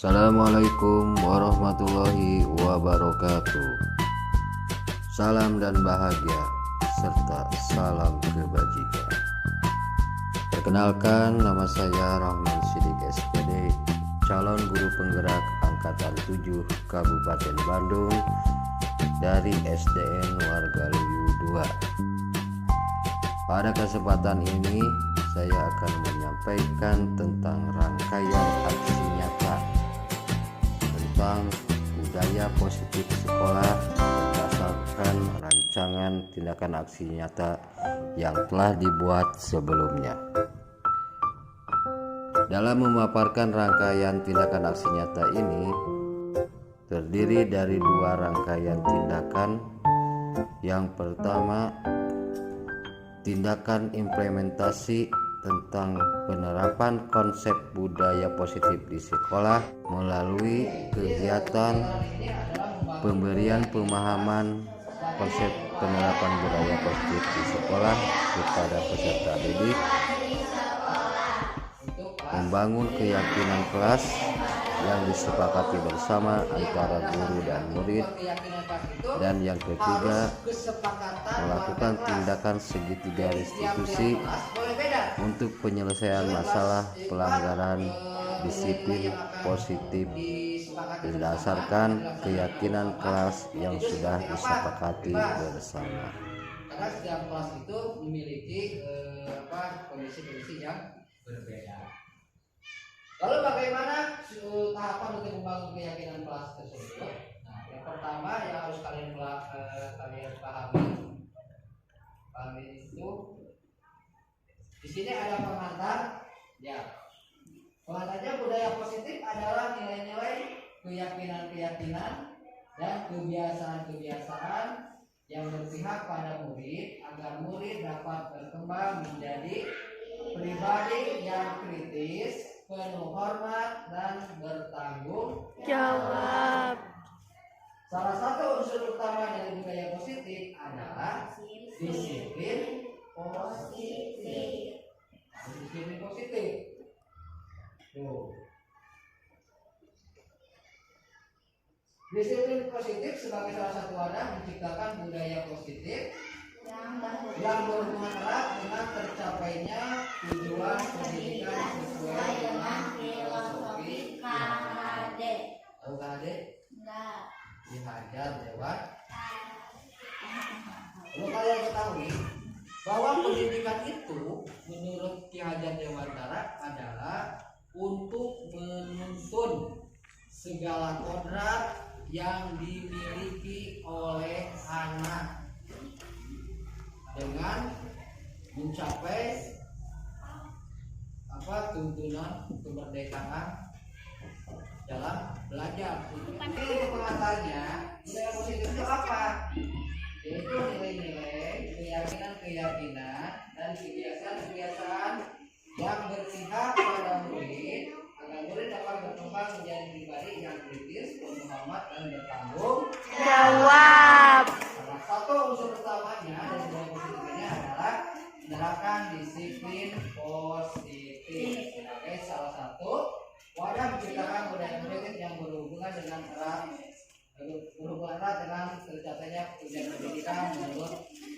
Assalamualaikum warahmatullahi wabarakatuh. Salam dan bahagia serta salam kebajikan. Perkenalkan, nama saya Rahman Sidik SPD, calon guru penggerak angkatan 7 Kabupaten Bandung dari SDN Wargaluyu 2. Pada kesempatan ini saya akan menyampaikan tentang rangkaian aksi nyata tentang budaya positif sekolah berdasarkan rancangan tindakan aksi nyata yang telah dibuat sebelumnya. Dalam memaparkan rangkaian tindakan aksi nyata ini terdiri dari dua rangkaian tindakan. Yang pertama, tindakan implementasi tentang penerapan konsep budaya positif di sekolah melalui kegiatan pemberian pemahaman konsep penerapan budaya positif di sekolah kepada peserta didik, membangun keyakinan kelas yang disepakati bersama antara guru dan murid, dan yang ketiga, melakukan tindakan segitiga restitusi untuk penyelesaian masalah pelanggaran disiplin positif berdasarkan keyakinan kelas yang sudah disepakati bersama. Karena setiap kelas itu memiliki kondisi-kondisi yang berbeda. Lalu bagaimana tahapan untuk membangun keyakinan kelas tersebut? Nah, yang pertama yang harus kalian pahami itu di sini ada pengantar. Ya, pengantarnya budaya positif adalah nilai-nilai, keyakinan-keyakinan dan kebiasaan-kebiasaan yang berpihak pada murid agar murid dapat berkembang menjadi pribadi yang kritis, penuh hormat dan bertanggung jawab. Salah satu unsur utama dari budaya positif adalah disiplin positif. Disiplin positif. Tuh. Disiplin positif sebagai salah satu wadah menciptakan budaya positif yang berhubungan erat dengan tercapainya tujuan pendidikan sesuai dengan filosofi KHD. Tahu KHD? Enggak. Dihajar lewat. Kalau kalian ketahui bahwa pendidikan itu menurut Ki Hajar Dewantara adalah untuk menuntun segala kodrat yang dimiliki oleh anak dengan mencapai tuntunan kemerdekaan dalam belajar. Ini pengantarnya budaya positif itu apa? Yaitu nilai-nilai, keyakinan-keyakinan dan kebiasaan-kebiasaan yang berpihak pada murid agar murid dapat berkembang menjadi pribadi yang kritis, penuh hormat dan bertanggung jawab. Salah satu unsur utamanya dari budaya positif ini adalah menerapkan disiplin positif sebagai salah satu wadah menciptakan budaya positif yang berhubungan erat dengan tercapainya tujuan pendidikan menurut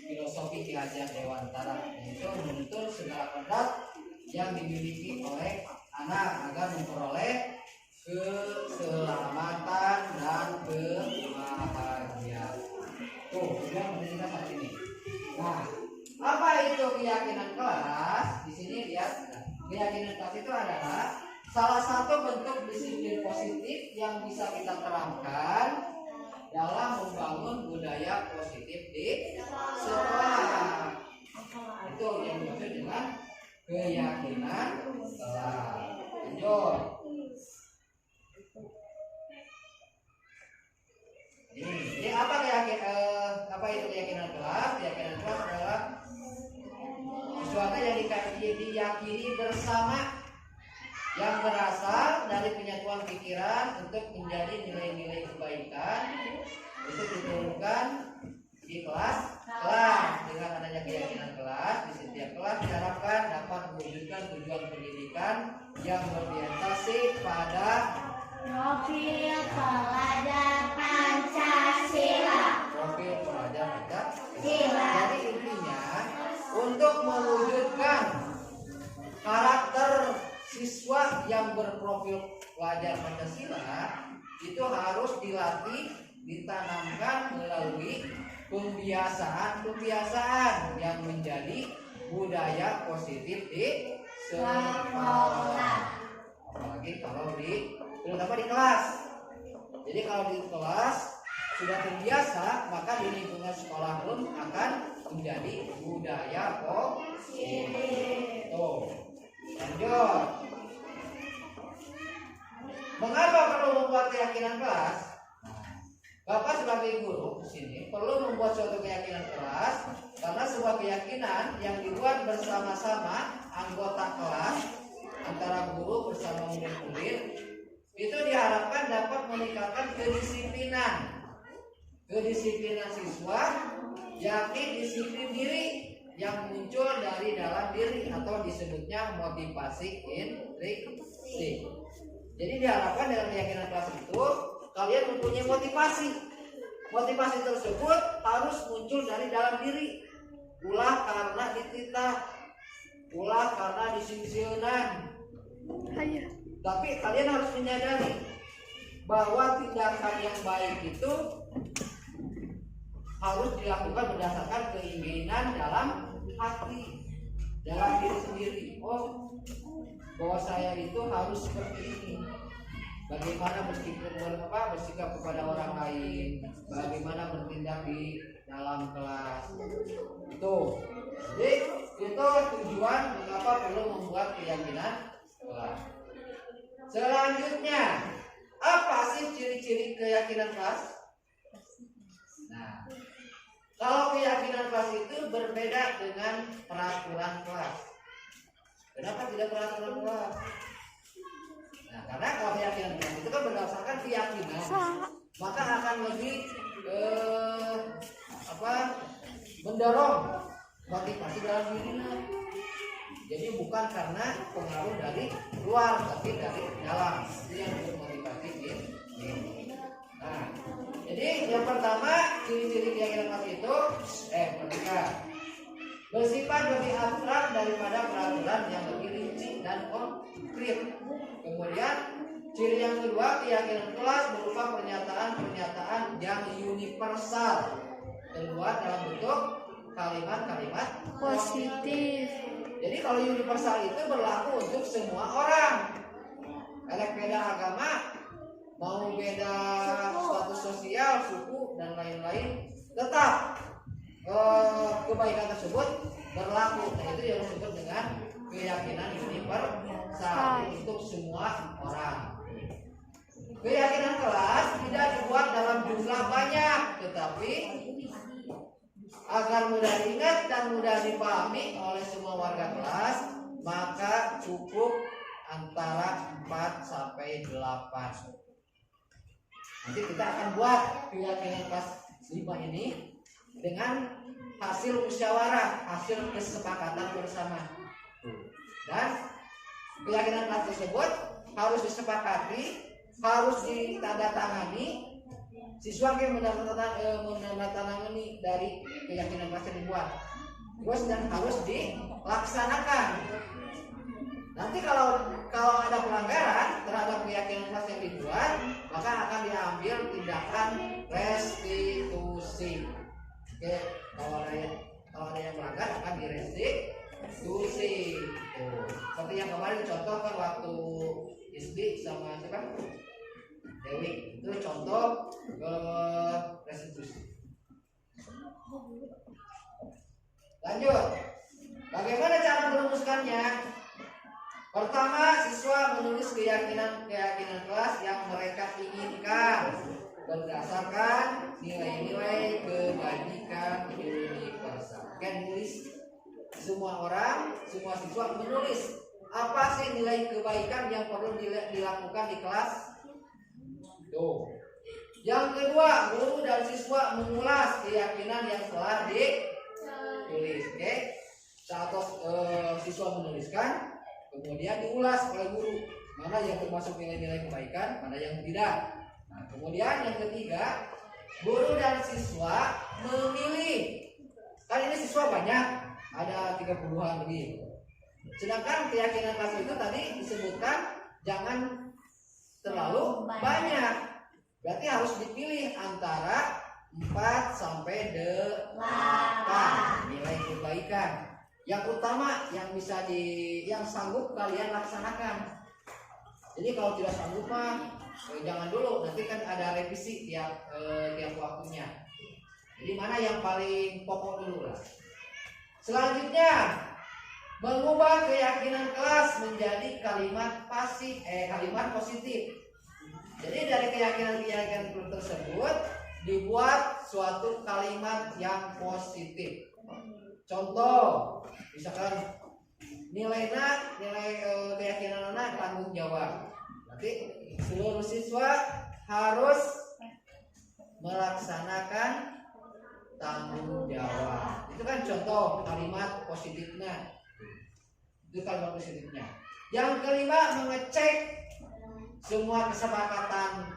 filosofi Ki Hajar Dewantara, yaitu menuntun segala kodrat yang dimiliki oleh anak agar memperoleh keselamatan dan kebahagiaan. Tuh, tujuan pendidikan saat ini. Nah, apa itu keyakinan kelas? Di sini lihat, keyakinan kelas itu adalah salah satu bentuk disiplin positif yang bisa kita terapkan dalam membangun budaya positif di sekolah. Itu yang dimaksud dengan keyakinan kelas. Lanjut. Ini apa itu keyakinan kelas? Keyakinan kelas adalah sesuatu yang diyakini bersama, yang berasal dari penyatuan pikiran untuk menjadi nilai-nilai kebaikan itu diturunkan di kelas. Dengan adanya keyakinan kelas, di setiap kelas diharapkan dapat mewujudkan tujuan pendidikan yang berorientasi pada Profil pelajar Pancasila. Profil pelajar Pancasila. Jadi intinya untuk mewujudkan karakter siswa yang berprofil pelajar Pancasila itu harus dilatih, ditanamkan melalui pembiasaan yang menjadi budaya positif di sekolah. Apalagi kalau terutama di kelas. Jadi kalau di kelas sudah terbiasa, maka di lingkungan sekolah pun akan menjadi budaya positif. Tuh, lanjut. Mengapa perlu membuat keyakinan kelas? Bapak sebagai guru di sini perlu membuat suatu keyakinan kelas karena sebuah keyakinan yang dibuat bersama-sama anggota kelas antara guru bersama murid-murid itu diharapkan dapat meningkatkan kedisiplinan siswa, yakni disiplin diri yang muncul dari dalam diri atau disebutnya motivasi intrinsik. Jadi diharapkan dalam keyakinan kelas itu kalian mempunyai motivasi. Motivasi tersebut harus muncul dari dalam diri. Ulah karena dititah, ulah karena disingsiunan. Tapi kalian harus menyadari bahwa tindakan yang baik itu harus dilakukan berdasarkan keinginan dalam hati, dalam diri sendiri. Oh, bahwa saya itu harus seperti ini. Bagaimana bersikap kepada orang lain, bagaimana bertindak di dalam kelas. Itu. Jadi itu tujuan mengapa perlu membuat keyakinan kelas. Selanjutnya, apa sih ciri-ciri keyakinan kelas? Nah, kalau keyakinan kelas itu berbeda dengan peraturan kelas. Kenapa tidak peraturan kelas? Nah, karena kalau keyakinan kelas itu kan berdasarkan keyakinan, maka akan lebih mendorong motivasi dalam dirinya. Jadi bukan karena pengaruh dari luar, tapi dari dalam. Itu yang motivasi ini. Nah, jadi yang pertama ciri-ciri keyakinan kelas itu perhatikan, bersifat lebih abstrak daripada peraturan yang lebih rinci dan konkret. Kemudian ciri yang kedua, keyakinan kelas berupa pernyataan-pernyataan yang universal terbuat dalam bentuk kalimat-kalimat positif. Jadi kalau universal itu berlaku untuk semua orang. Beda agama, mau beda status sosial, suku dan lain-lain, tetap kebaikan tersebut berlaku. Nah, itu yang disebut dengan keyakinan universal untuk semua orang. Keyakinan kelas tidak dibuat dalam jumlah banyak, tetapi agar mudah diingat dan mudah dipahami oleh semua warga kelas, maka cukup antara 4 sampai 8. Nanti kita akan buat keyakinan kelas 5 ini dengan hasil musyawarah, hasil kesepakatan bersama. Dan keyakinan kelas tersebut harus disepakati, harus ditandatangani. Siswa yang menandatangani dari keyakinan kelas yang dibuat, terus dan harus dilaksanakan. Nanti kalau ada pelanggaran terhadap keyakinan kelas yang dibuat, maka akan diambil tindakan restitusi. Oke, kalau ada yang melanggar akan direstitusi. Seperti yang kemarin dicontohkan waktu SD sama siapa? Dewi, itu contoh restitusi. Lanjut, bagaimana cara merumuskannya? Pertama, siswa menulis keyakinan kelas yang mereka inginkan berdasarkan nilai-nilai kebajikan universal. Kan nulis, semua siswa menulis apa sih nilai kebaikan yang perlu dilakukan di kelas. Tuh. Yang kedua, guru dan siswa mengulas keyakinan yang telah ditulis. Oke? Saat siswa menuliskan, kemudian diulas oleh guru. mana yang termasuk nilai-nilai kebaikan, mana yang tidak. Nah, kemudian yang ketiga, guru dan siswa memilih. Kan ini siswa banyak, ada 30-an lebih. Sedangkan keyakinan kelas itu tadi disebutkan jangan terlalu banyak. Berarti harus dipilih antara 4 sampai 8 nilai kebaikan. Yang utama yang bisa yang sanggup kalian laksanakan. Jadi kalau tidak sanggup mah jangan dulu, nanti kan ada revisi tiap waktunya. Jadi mana yang paling pokok dulu lah. Selanjutnya, mengubah keyakinan kelas menjadi kalimat positif. Jadi dari keyakinan tersebut dibuat suatu kalimat yang positif. Contoh, misalkan nilai keyakinan anak tanggung jawab. Berarti seluruh siswa harus melaksanakan tanggung jawab. Itu kan contoh kalimat positifnya. Itu kalimat positifnya. Yang kelima, mengecek semua kesepakatan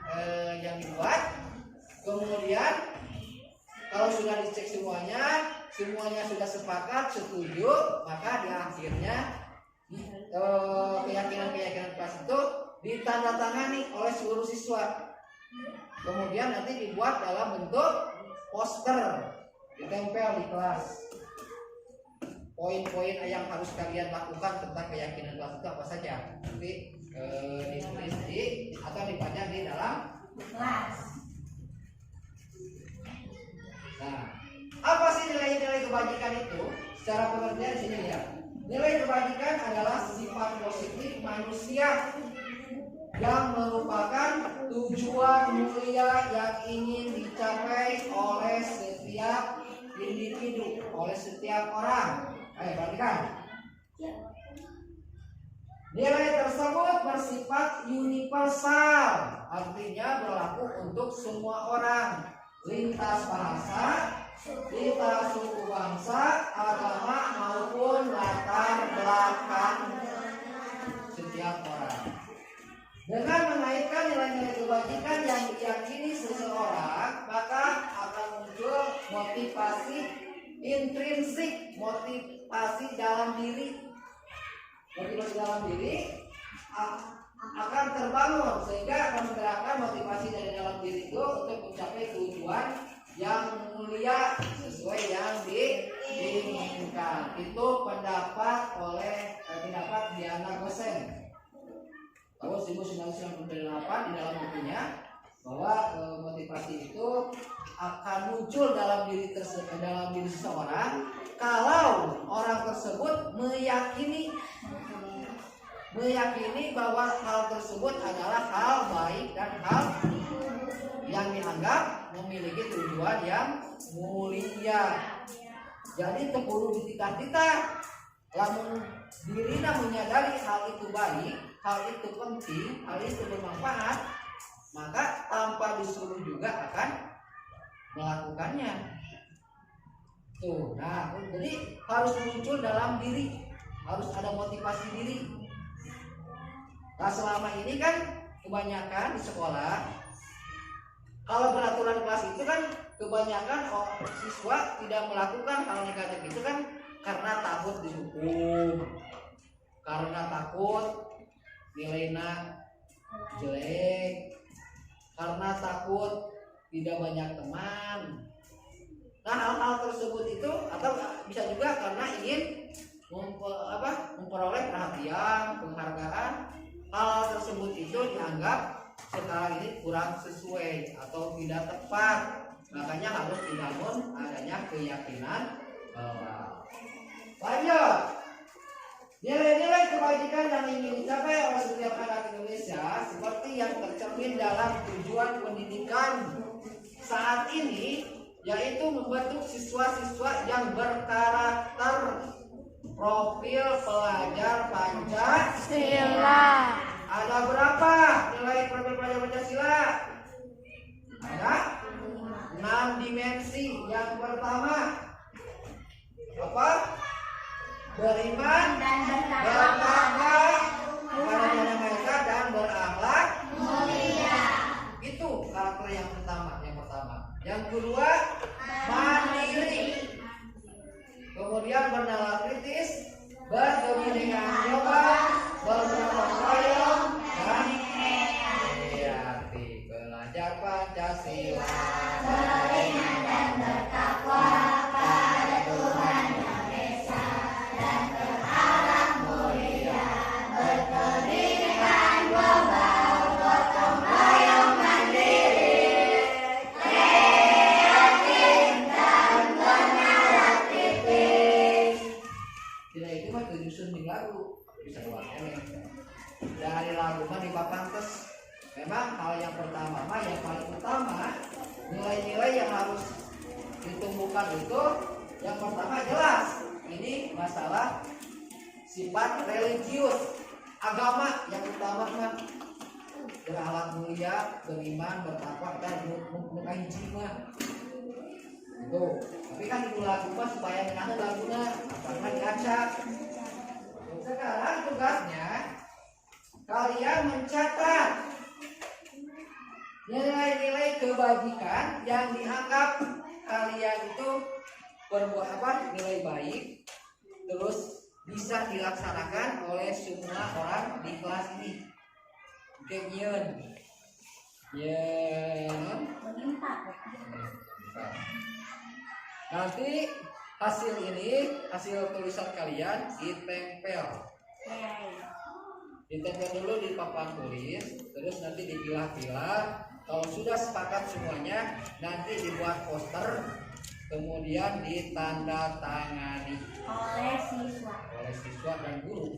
yang dibuat. Kemudian kalau sudah dicek semuanya sudah sepakat, setuju, maka di akhirnya keyakinan kelas itu ditandatangani oleh seluruh siswa. Kemudian nanti dibuat dalam bentuk poster, ditempel di kelas. Poin-poin yang harus kalian lakukan tentang keyakinan kelas itu apa saja, nanti ditulis atau dipajang di dalam kelas. Nah, apa sih nilai-nilai kebajikan itu? Secara pengertian di sini lihat. Nilai kebajikan adalah sifat positif manusia yang merupakan tujuan mulia yang ingin dicapai oleh setiap individu, oleh setiap orang. Ayo perhatikan. Nilai tersebut bersifat universal, artinya berlaku untuk semua orang, lintas bahasa, lintas suku bangsa, agama maupun latar belakang setiap orang. Dengan menaikkan nilai-nilai kebajikan yang diyakini seseorang, maka akan muncul motivasi intrinsik, motivasi dalam diri. Motivasi dalam diri akan terbangun sehingga akan menggerakkan motivasi dari dalam diri itu untuk mencapai tujuan yang mulia sesuai yang diinginkan. Itu pendapat Diana Gosen tahun 1998 di dalam bukunya, bahwa motivasi itu akan muncul dalam diri seseorang kalau orang tersebut meyakini bahwa hal tersebut adalah hal baik dan hal yang dianggap memiliki tujuan yang mulia. Jadi perlu dititah-titah, lamun dirina menyadari hal itu baik, hal itu penting, hal itu bermanfaat, maka tanpa disuruh juga akan melakukannya. Tuh, nah, jadi harus muncul dalam diri, harus ada motivasi diri. Nah, selama ini kan kebanyakan di sekolah, kalau peraturan kelas itu kan kebanyakan siswa tidak melakukan hal negatif itu kan karena takut dihukum, karena takut nilainya jelek, karena takut tidak banyak teman. Nah, hal-hal tersebut itu atau bisa juga karena ingin memperoleh perhatian, penghargaan. Hal tersebut itu dianggap sekarang ini kurang sesuai atau tidak tepat. Makanya harus dibangun adanya keyakinan bahwa lanjut. Nilai-nilai kebajikan yang ingin dicapai oleh setiap anak Indonesia seperti yang tercermin dalam tujuan pendidikan saat ini, yaitu membentuk siswa-siswa yang berkarakter, profil pelajar Pancasila. Ada berapa nilai profil pelajar Pancasila? Ada 6 dimensi. Yang pertama apa? Beriman dan bertakwa kepada Tuhan Yang Maha Esa dari lagu mah di papantes. Memang hal yang pertama mah yang paling utama nilai-nilai yang harus ditumbuhkan itu yang pertama jelas ini masalah sifat religius agama yang utama mah berakhlak mulia, beriman, bertakwa dan mengenai jiwa. Itu. Tapi kan itu lagu mah supaya menang lagunya karena diacak. Sekarang tugasnya kalian mencatat nilai-nilai kebajikan yang dianggap kalian itu berbuat nilai baik terus bisa dilaksanakan oleh semua orang di kelas ini. Kemudian nanti hasil tulisan kalian ditempel dulu di papan tulis, terus nanti dipilah-pilah. Kalau sudah sepakat semuanya, nanti dibuat poster, kemudian ditandatangani oleh siswa dan guru.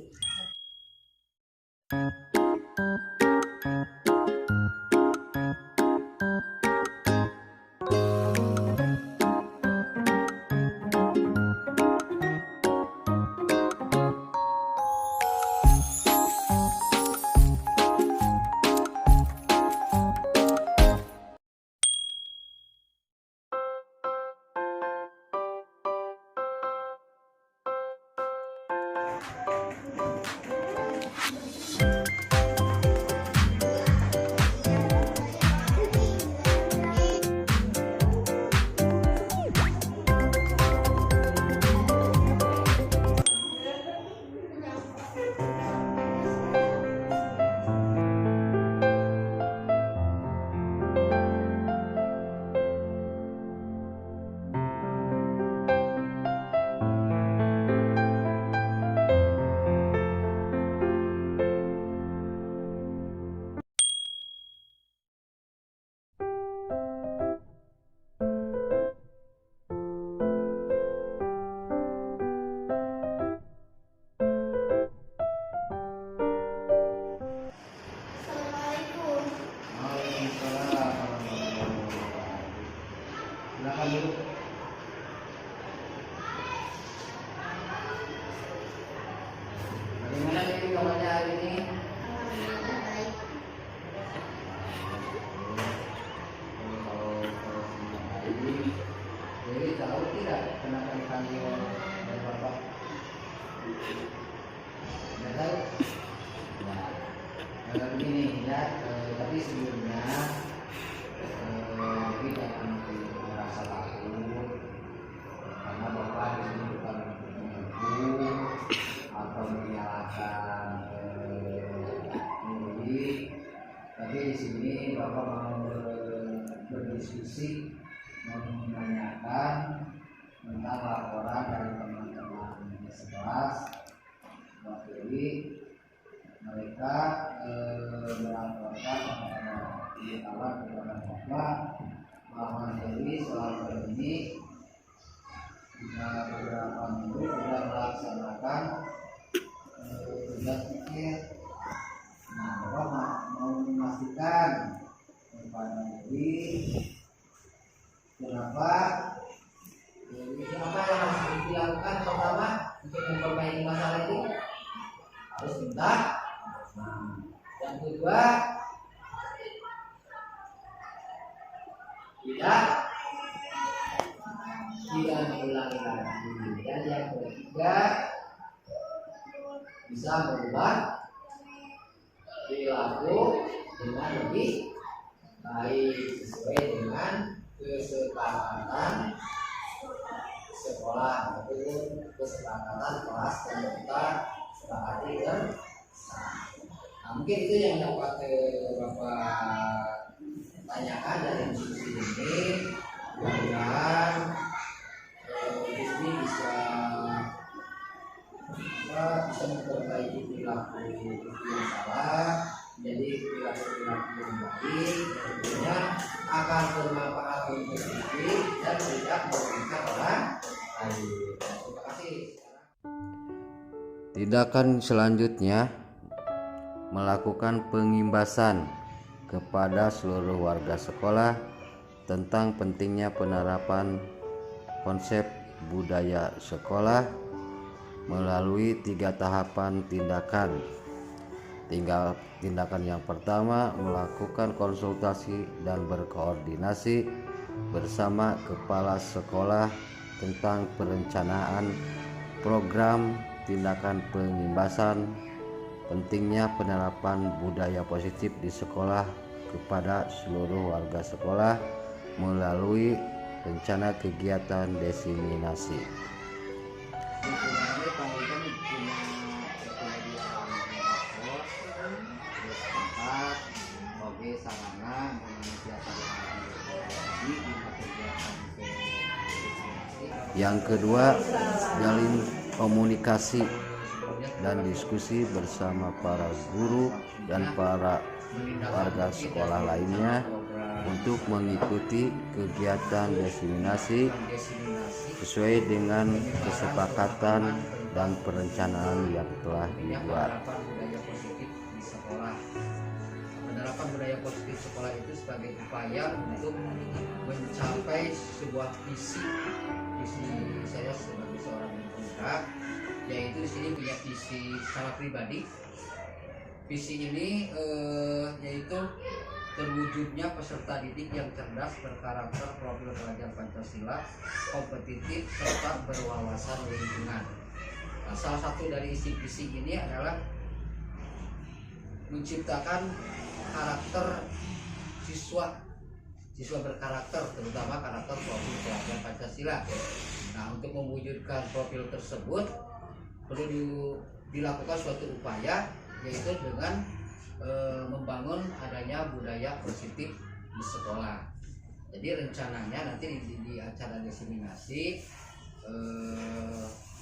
Bagaimana ini kabarnya hari ini? Jadi tahu tidak kenapa dipanggil oleh Bapak? Tidak tahu? Nah, begini ya, tapi sebelumnya kita akan merasa takut karena Bapak di sini bukan menghukum atau menyalahkan murid, tapi di sini Bapak mau berdiskusi, menanyakan tentang laporan dari teman-teman sekelas wakili. Mereka melaporkan kepada Bapak bahwa Dewi selama ini beberapa minggu sudah melaksanakan tugas pikir. Nah, Bapak mau memastikan kepada Dewi kenapa apa yang harus dilakukan pertama untuk memperbaiki masalah itu harus minta. Yang kedua tidak mengulangi lagi. Dan yang ketiga bisa berubah perilaku dengan lebih baik sesuai dengan kesepakatan sekolah ataupun kesepakatan kelas yang kita sepakati bersama. Nah, mungkin itu yang dapat Bapak tanyakan dari diskusi ini. Mudah-mudahan diskusi bisa memperbaiki perilaku yang salah menjadi perilaku yang baik, tentunya akan bermanfaat untuk diri dan tidak merugikan orang lain. Terima kasih. Tindakan selanjutnya melakukan pengimbasan kepada seluruh warga sekolah tentang pentingnya penerapan konsep budaya sekolah melalui 3 tahapan tindakan. Tindakan yang pertama, melakukan konsultasi dan berkoordinasi bersama kepala sekolah tentang perencanaan program tindakan pengimbasan pentingnya penerapan budaya positif di sekolah kepada seluruh warga sekolah melalui rencana kegiatan diseminasi. Yang kedua, jalin komunikasi dan diskusi bersama para guru dan para warga sekolah lainnya untuk mengikuti kegiatan diseminasi sesuai dengan kesepakatan dan perencanaan yang telah dibuat. Penerapan budaya positif sekolah itu sebagai upaya untuk mencapai sebuah visi saya sebagai seorang penggerak, yaitu di sini punya visi secara pribadi. Visi ini yaitu terwujudnya peserta didik yang cerdas, berkarakter, profil pelajar Pancasila, kompetitif, serta berwawasan lingkungan. Nah, salah satu dari isi visi ini adalah menciptakan karakter siswa berkarakter, terutama karakter profil pelajar Pancasila. Nah, untuk mewujudkan profil tersebut perlu dilakukan suatu upaya, yaitu dengan membangun adanya budaya positif di sekolah. Jadi rencananya nanti di acara diseminasi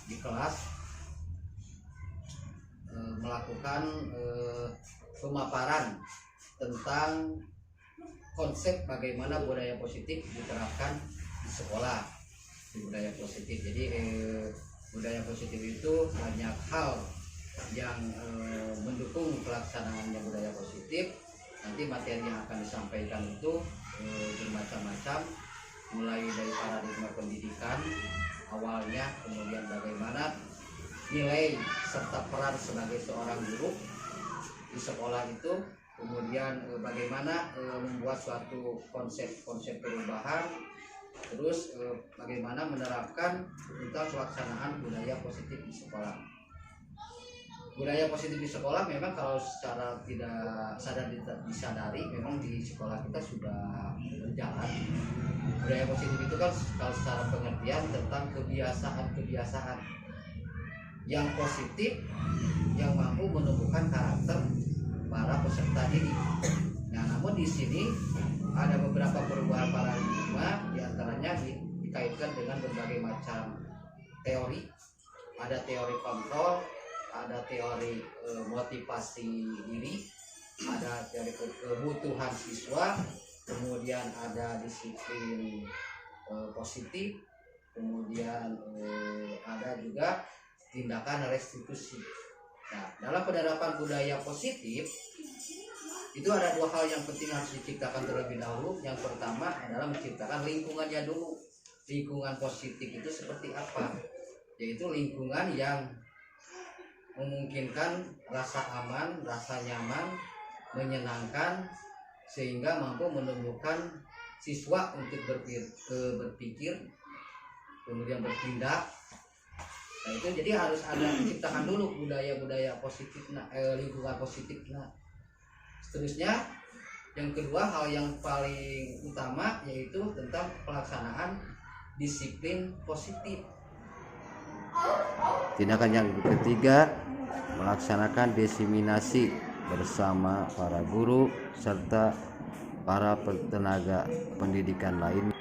di kelas melakukan pemaparan tentang konsep bagaimana budaya positif diterapkan di sekolah. Di budaya positif, jadi budaya positif itu banyak hal yang mendukung pelaksanaannya budaya positif. Nanti materi yang akan disampaikan itu bermacam-macam, mulai dari paradigma pendidikan awalnya, kemudian bagaimana nilai serta peran sebagai seorang guru di sekolah itu, kemudian bagaimana membuat suatu konsep perubahan, terus bagaimana menerapkan tentang pelaksanaan budaya positif di sekolah. Budaya positif di sekolah memang kalau secara tidak disadari memang di sekolah kita sudah berjalan. Budaya positif itu kan kalau secara pengertian tentang kebiasaan-kebiasaan yang positif yang mampu menumbuhkan karakter para peserta didik. Nah, namun di sini ada beberapa perubahan paradigma, diantaranya dikaitkan dengan berbagai macam teori. Ada teori kontrol, ada teori motivasi diri, ada teori kebutuhan siswa, kemudian ada disiplin positif, kemudian ada juga tindakan restitusi. Nah, dalam penerapan budaya positif itu ada 2 hal yang penting harus diciptakan terlebih dahulu. Yang pertama adalah menciptakan lingkungannya dulu. Lingkungan positif itu seperti apa? Yaitu lingkungan yang memungkinkan rasa aman, rasa nyaman, menyenangkan, sehingga mampu menumbuhkan siswa untuk berpikir, kemudian bertindak. Nah, itu jadi harus ada diciptakan dulu budaya-budaya positif, lingkungan positif. Nah, seterusnya yang kedua, hal yang paling utama yaitu tentang pelaksanaan disiplin positif. Tindakan yang ketiga, melaksanakan diseminasi bersama para guru serta para tenaga pendidikan lain.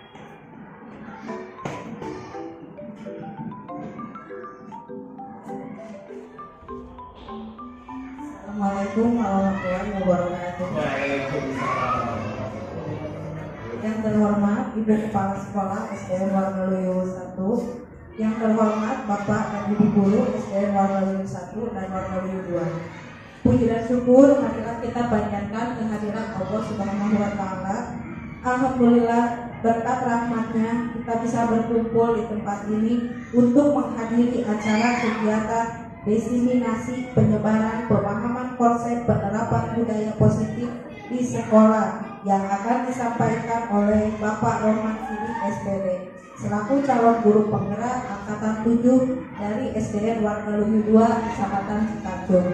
Assalamualaikum warahmatullahi wabarakatuh. Yang terhormat Ibu Kepala Sekolah SDN Wargaluyu 1, yang terhormat Bapak dan Ibu Guru SDN Wargaluyu 1 dan Wargaluyu 2, Puji dan syukur marilah kita panjatkan kehadiran Allah Subhanahu wa taala. Alhamdulillah berkat rahmatnya kita bisa berkumpul di tempat ini untuk menghadiri acara kegiatan diseminasi penyebaran pemahaman konsep penerapan budaya positif di sekolah yang akan disampaikan oleh Bapak Roman Sidik SPD selaku calon guru penggerak angkatan 7 dari SDN Wargaluyu 2 Kecamatan Citanjur.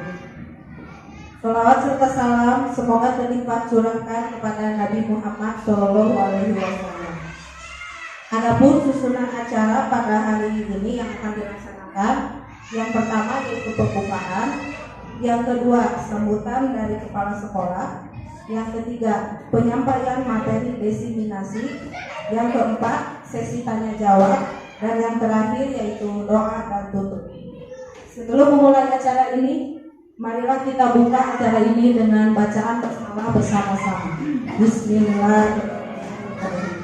Salawat serta salam semoga terlimpah curahkan kepada Nabi Muhammad Shallallahu Alaihi Wasallam. Adapun susunan acara pada hari ini yang akan dilaksanakan, yang pertama yaitu pembukaan, yang kedua sambutan dari kepala sekolah, yang ketiga penyampaian materi diseminasi, yang keempat sesi tanya jawab, dan yang terakhir yaitu doa dan tutup. Sebelum memulai acara ini, marilah kita buka acara ini dengan bacaan basmalah bersama-sama. Bismillahirrahmanirrahim.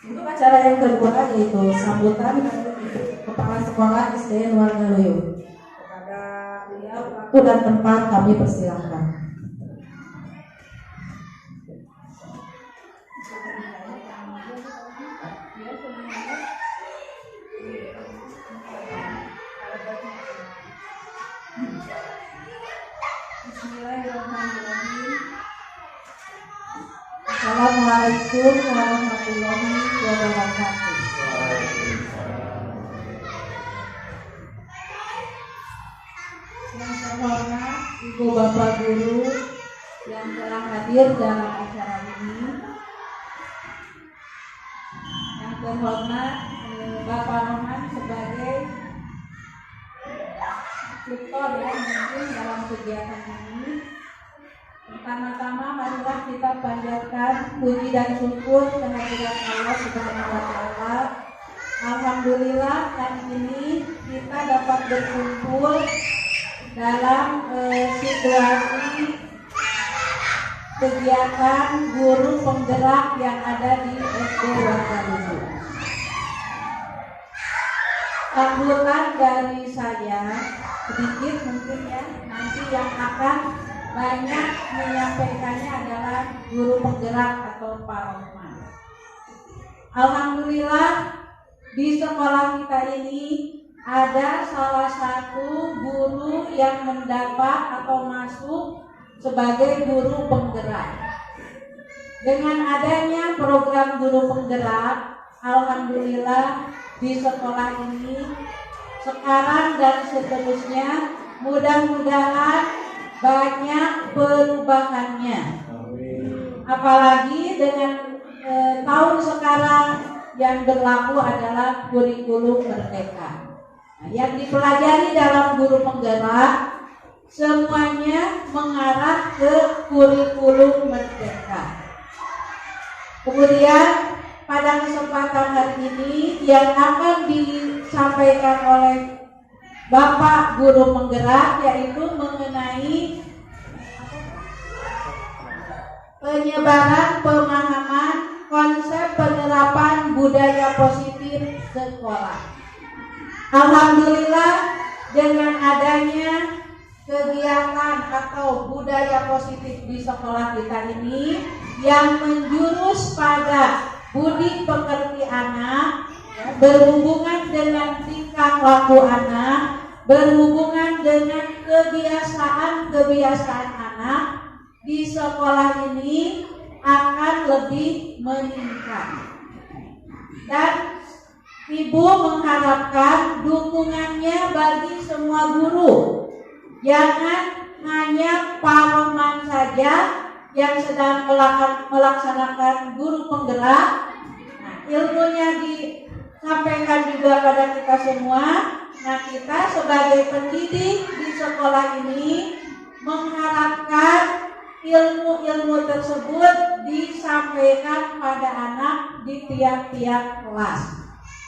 Untuk acara yang kedua yaitu sambutan dari Kepala Sekolah SDN Wargaluyu. Kepada beliau waktu dan tempat kami persilahkan. Bismillahirrahmanirrahim. Assalamualaikum warahmatullahi wabarakatuh. Yang terhormat Ibu Bapak Guru yang telah hadir dalam acara ini. Yang terhormat Bapak Roman sebagai tutor ya mungkin dalam kegiatan ini. Pertama-tama marilah kita panjatkan puji dan syukur kehadiran Allah Subhanahu wa taala. Alhamdulillah hari ini kita dapat berkumpul dalam situasi kegiatan guru penggerak yang ada di SD Wargaluyu. Sambutan dari saya sedikit mungkin ya, nanti yang akan banyak menyampaikannya adalah guru penggerak atau Pak Roman. Alhamdulillah di sekolah kita ini ada salah satu guru yang mendapat atau masuk sebagai guru penggerak. Dengan adanya program guru penggerak, alhamdulillah di sekolah ini sekarang dan seterusnya mudah-mudahan banyak perubahannya. Apalagi dengan tahun sekarang yang berlaku adalah kurikulum merdeka. Nah, yang dipelajari dalam guru penggerak semuanya mengarah ke kurikulum merdeka. Kemudian pada kesempatan hari ini yang akan disampaikan oleh Bapak Guru Penggerak yaitu mengenai penyebaran pemahaman konsep penerapan budaya positif sekolah. Alhamdulillah dengan adanya kegiatan atau budaya positif di sekolah kita ini yang menjurus pada budi pekerti anak, berhubungan dengan tingkah laku anak, berhubungan dengan kebiasaan anak di sekolah ini akan lebih meningkat. Dan Ibu mengharapkan dukungannya bagi semua guru. Jangan hanya Pak Roman saja yang sedang melaksanakan guru penggerak. Nah, ilmunya disampaikan juga pada kita semua. Nah, kita sebagai pendidik di sekolah ini mengharapkan ilmu-ilmu tersebut disampaikan pada anak di tiap-tiap kelas.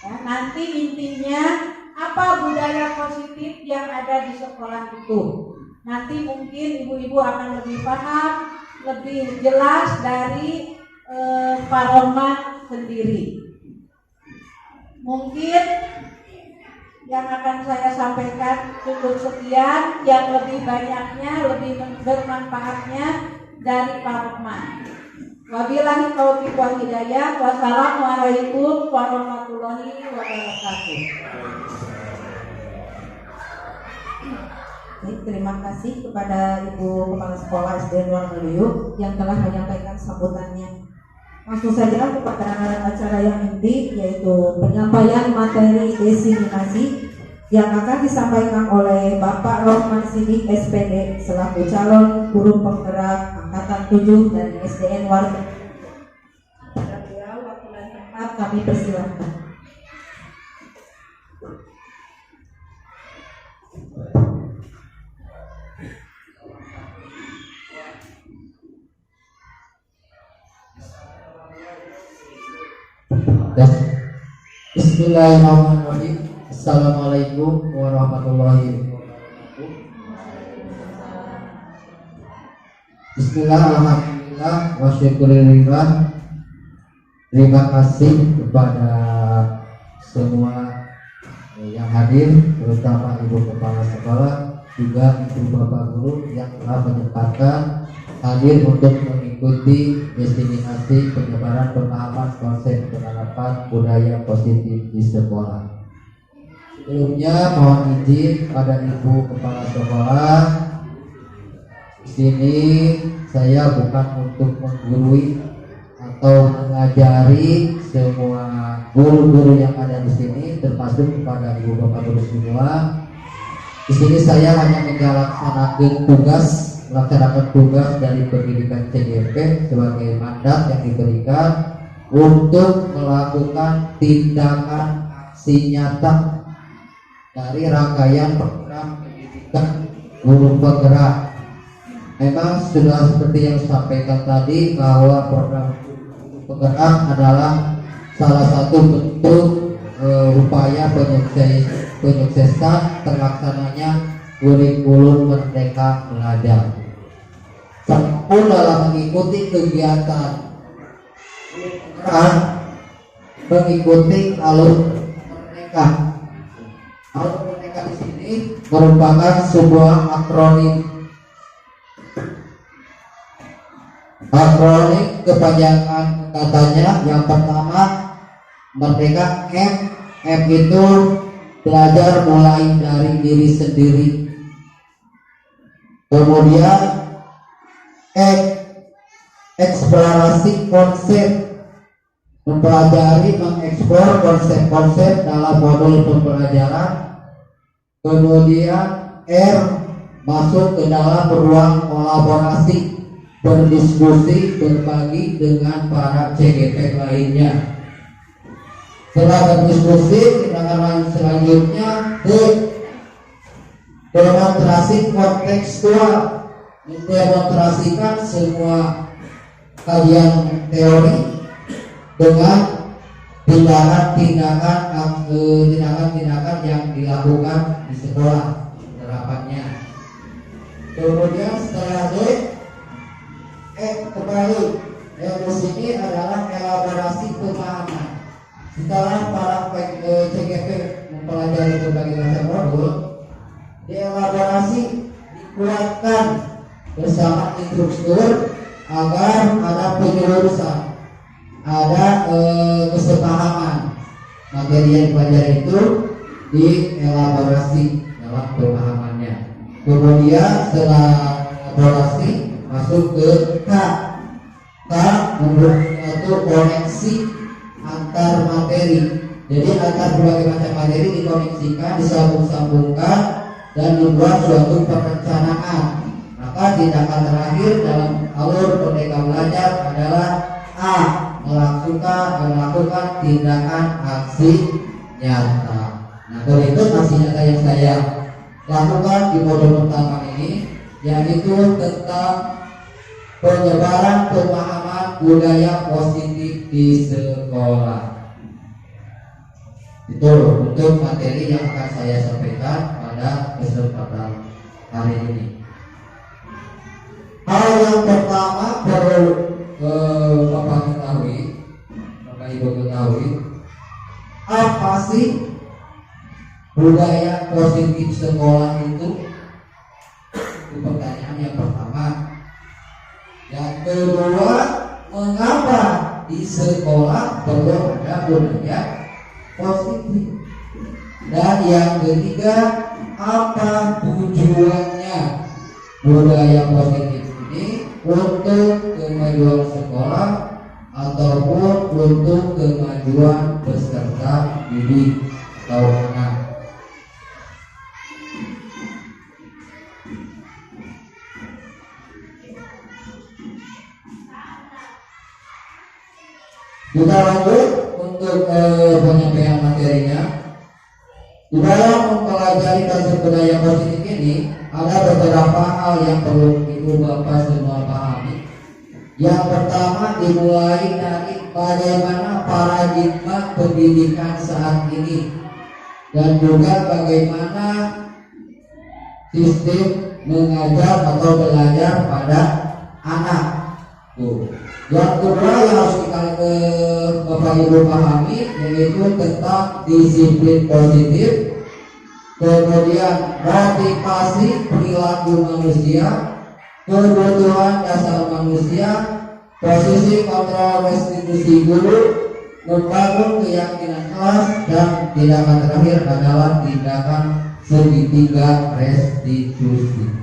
Ya, nanti intinya apa budaya positif yang ada di sekolah itu. Nanti mungkin ibu-ibu akan lebih paham, lebih jelas dari Pak Roman sendiri. Mungkin yang akan saya sampaikan cukup sekian, yang lebih banyaknya, lebih bermanfaatnya dari Pak Rukman. Wabillahi taufiq wal hidayah. Wassalamualaikum warahmatullahi wabarakatuh. Terima kasih kepada Ibu Kepala Sekolah SDN Wargaluyu yang telah menyampaikan sambutannya. Langsung saja kepada acara yang inti, yaitu penyampaian materi diseminasi yang akan disampaikan oleh Bapak Rohman Sidik SPD selaku calon guru penggerak angkatan 7 dari SDN Warga. Pada beliau waktu dan tempat kami persilahkan. Bismillahirrahmanirrahim. Assalamualaikum warahmatullahi wabarakatuh. Bismillah, alhamdulillah, wa syukurillah. Terima kasih kepada semua yang hadir, terutama Ibu Kepala Sekolah, juga Ibu Bapak Guru yang telah menyempatkan hadir untuk mengikuti diseminasi penyebaran pemahaman konsep penerapan budaya positif di sekolah. Sebelumnya mohon izin pada Ibu Kepala Sekolah, di sini saya bukan untuk menggurui atau mengajari semua guru-guru yang ada di sini, termasuk kepada Ibu Bapak Guru semua. Di sini saya hanya melaksanakan tugas dari pendidikan CGP sebagai mandat yang diberikan untuk melakukan tindakan aksi nyata dari rangkaian program pendidikan guru penggerak. Memang sudah seperti yang disampaikan tadi bahwa program guru penggerak adalah salah satu bentuk upaya penyuksesan terlaksananya kurikulum Merdeka Belajar. Pun dalam mengikuti kegiatan mengikuti alur merdeka. Alur merdeka di sini merupakan sebuah akronim kepanjangan katanya. Yang pertama merdeka, M itu belajar mulai dari diri sendiri. Kemudian eksplorasi konsep, mempelajari, mengeksplor konsep-konsep dalam modul pembelajaran. Kemudian R, masuk ke dalam ruang kolaborasi, berdiskusi, berbagi dengan para CGP lainnya. Setelah berdiskusi, tindakan lain selanjutnya demonstrasi kontekstual, mendemonstrasikan semua kajian teori dengan tindakan-tindakan yang dilakukan di sekolah penerapannya. Kemudian setelah kembali yang di sini adalah elaborasi pemahaman. Setelah para CGP mempelajari berbagai macam modul, dielaborasi, dikuatkan bersama instruktur agar ada penyelurusan, ada kesepahaman materi yang dipelajari itu dielaborasi dalam pemahamannya. Kemudian setelah elaborasi masuk ke K membuat suatu koneksi antar materi. Jadi antar berbagai macam materi dikoneksikan, disambung-sambungkan dan dibuat suatu perencanaan. Maka tindakan terakhir dalam alur Merdeka Belajar adalah A, melakukan tindakan aksi nyata. Nah, itu aksi nyata yang saya lakukan di modul pertama ini, yaitu tentang penyebaran pemahaman budaya positif di sekolah. Itu untuk materi yang akan saya sampaikan pada kesempatan hari ini. Hal yang pertama perlu Bapak Ibu ketahui, apa sih budaya sekolah itu pertanyaan yang pertama. Yang kedua, mengapa di sekolah perlu ada budaya positif? Dan yang ketiga, apa tujuannya budaya positif ini untuk kemajuan sekolah ataupun untuk kemajuan peserta didik atau anak? Kita lanjut untuk penyampaian materinya. Di dalam mempelajari konsep budaya positif ini ada beberapa hal yang perlu ibu bapak semua pahami. Yang pertama, dimulai dari bagaimana paradigma pendidikan saat ini dan juga bagaimana sistem mengajar atau belajar pada anak. Yang kedua yang harus kita bapak ibu pahami yaitu tentang disiplin positif, kemudian motivasi perilaku manusia, kebutuhan dasar manusia, posisi kontrol restitusi guru, membangun keyakinan kelas, dan tindakan terakhir adalah tindakan segitiga restitusi.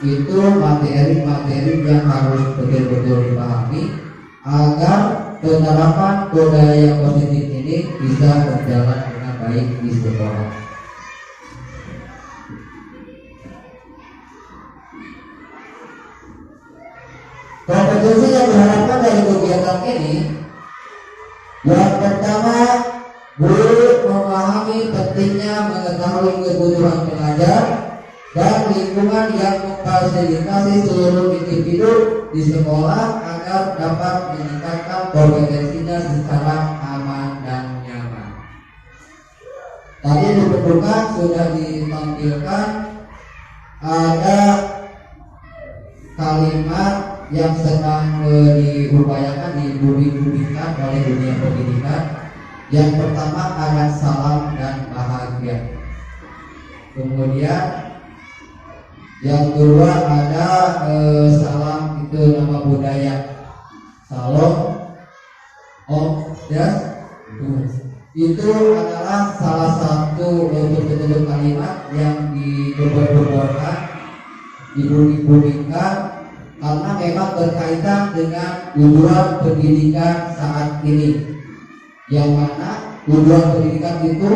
Itu materi-materi yang harus betul-betul dipahami agar penerapan budaya positif ini bisa berjalan dengan baik di sekolah. Kompetensi yang diharapkan dari kegiatan ini, yang pertama, guru memahami pentingnya mengetahui kebutuhan pelajar dan lingkungan yang memfasilitasi seluruh individu di sekolah agar dapat meningkatkan kompetensinya secara aman dan nyaman. Tadi diperlukan sudah ditampilkan ada kalimat yang sedang diupayakan dibumikan oleh dunia pendidikan. Yang pertama ada salam dan bahagia. Kemudian yang kedua ada salam, itu nama budaya, salam, om, ya, itu adalah salah satu bentuk kalimat yang dibuat-buatkan, dibumikan karena memang berkaitan dengan tujuan pendidikan saat ini, yang mana tujuan pendidikan itu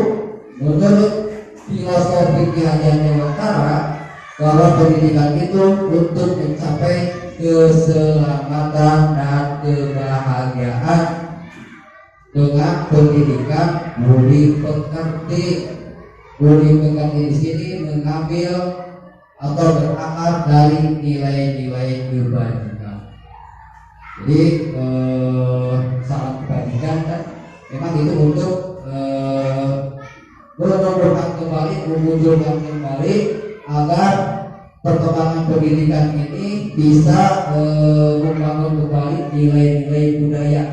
menurut filosofi Ki Hajar Dewantara bahwa pendidikan itu untuk mencapai keselamatan dan kebahagiaan. Dengan pendidikan budi pekerti. Budi pekerti di sini mengambil atau berakar dari nilai-nilai kebajikan. Jadi salam kebajikan kan memang itu untuk menumbuhkan kembali, memunculkan kembali agar perkembangan pendidikan ini bisa membangun kembali nilai-nilai budaya,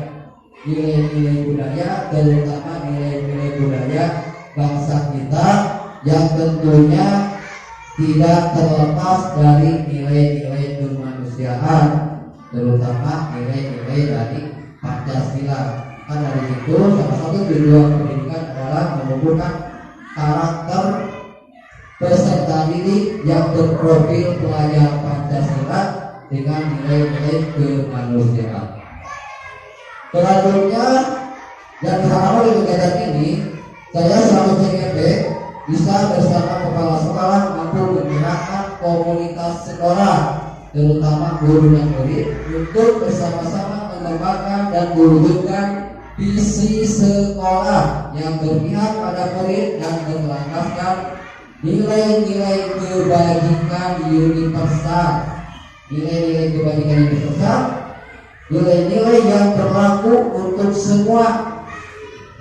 terutama nilai-nilai budaya bangsa kita yang tentunya tidak terlepas dari nilai-nilai kemanusiaan, terutama nilai-nilai dari Pancasila. Kan dari itu salah satu tujuan pendidikan adalah menumbuhkan karakter peserta didik yang berprofil pelajar Pancasila dengan nilai-nilai kemanusiaan. Selanjutnya yang diharapkan oleh kegiatan ini, saya selaku CGP bisa bersama kepala sekolah mampu menggerakkan komunitas sekolah, terutama guru dan murid, untuk bersama-sama mengembangkan dan mewujudkan visi sekolah yang berpihak pada murid dan berlandaskan nilai-nilai kebajikan universal. Nilai-nilai kebajikan universal, nilai-nilai yang berlaku untuk semua,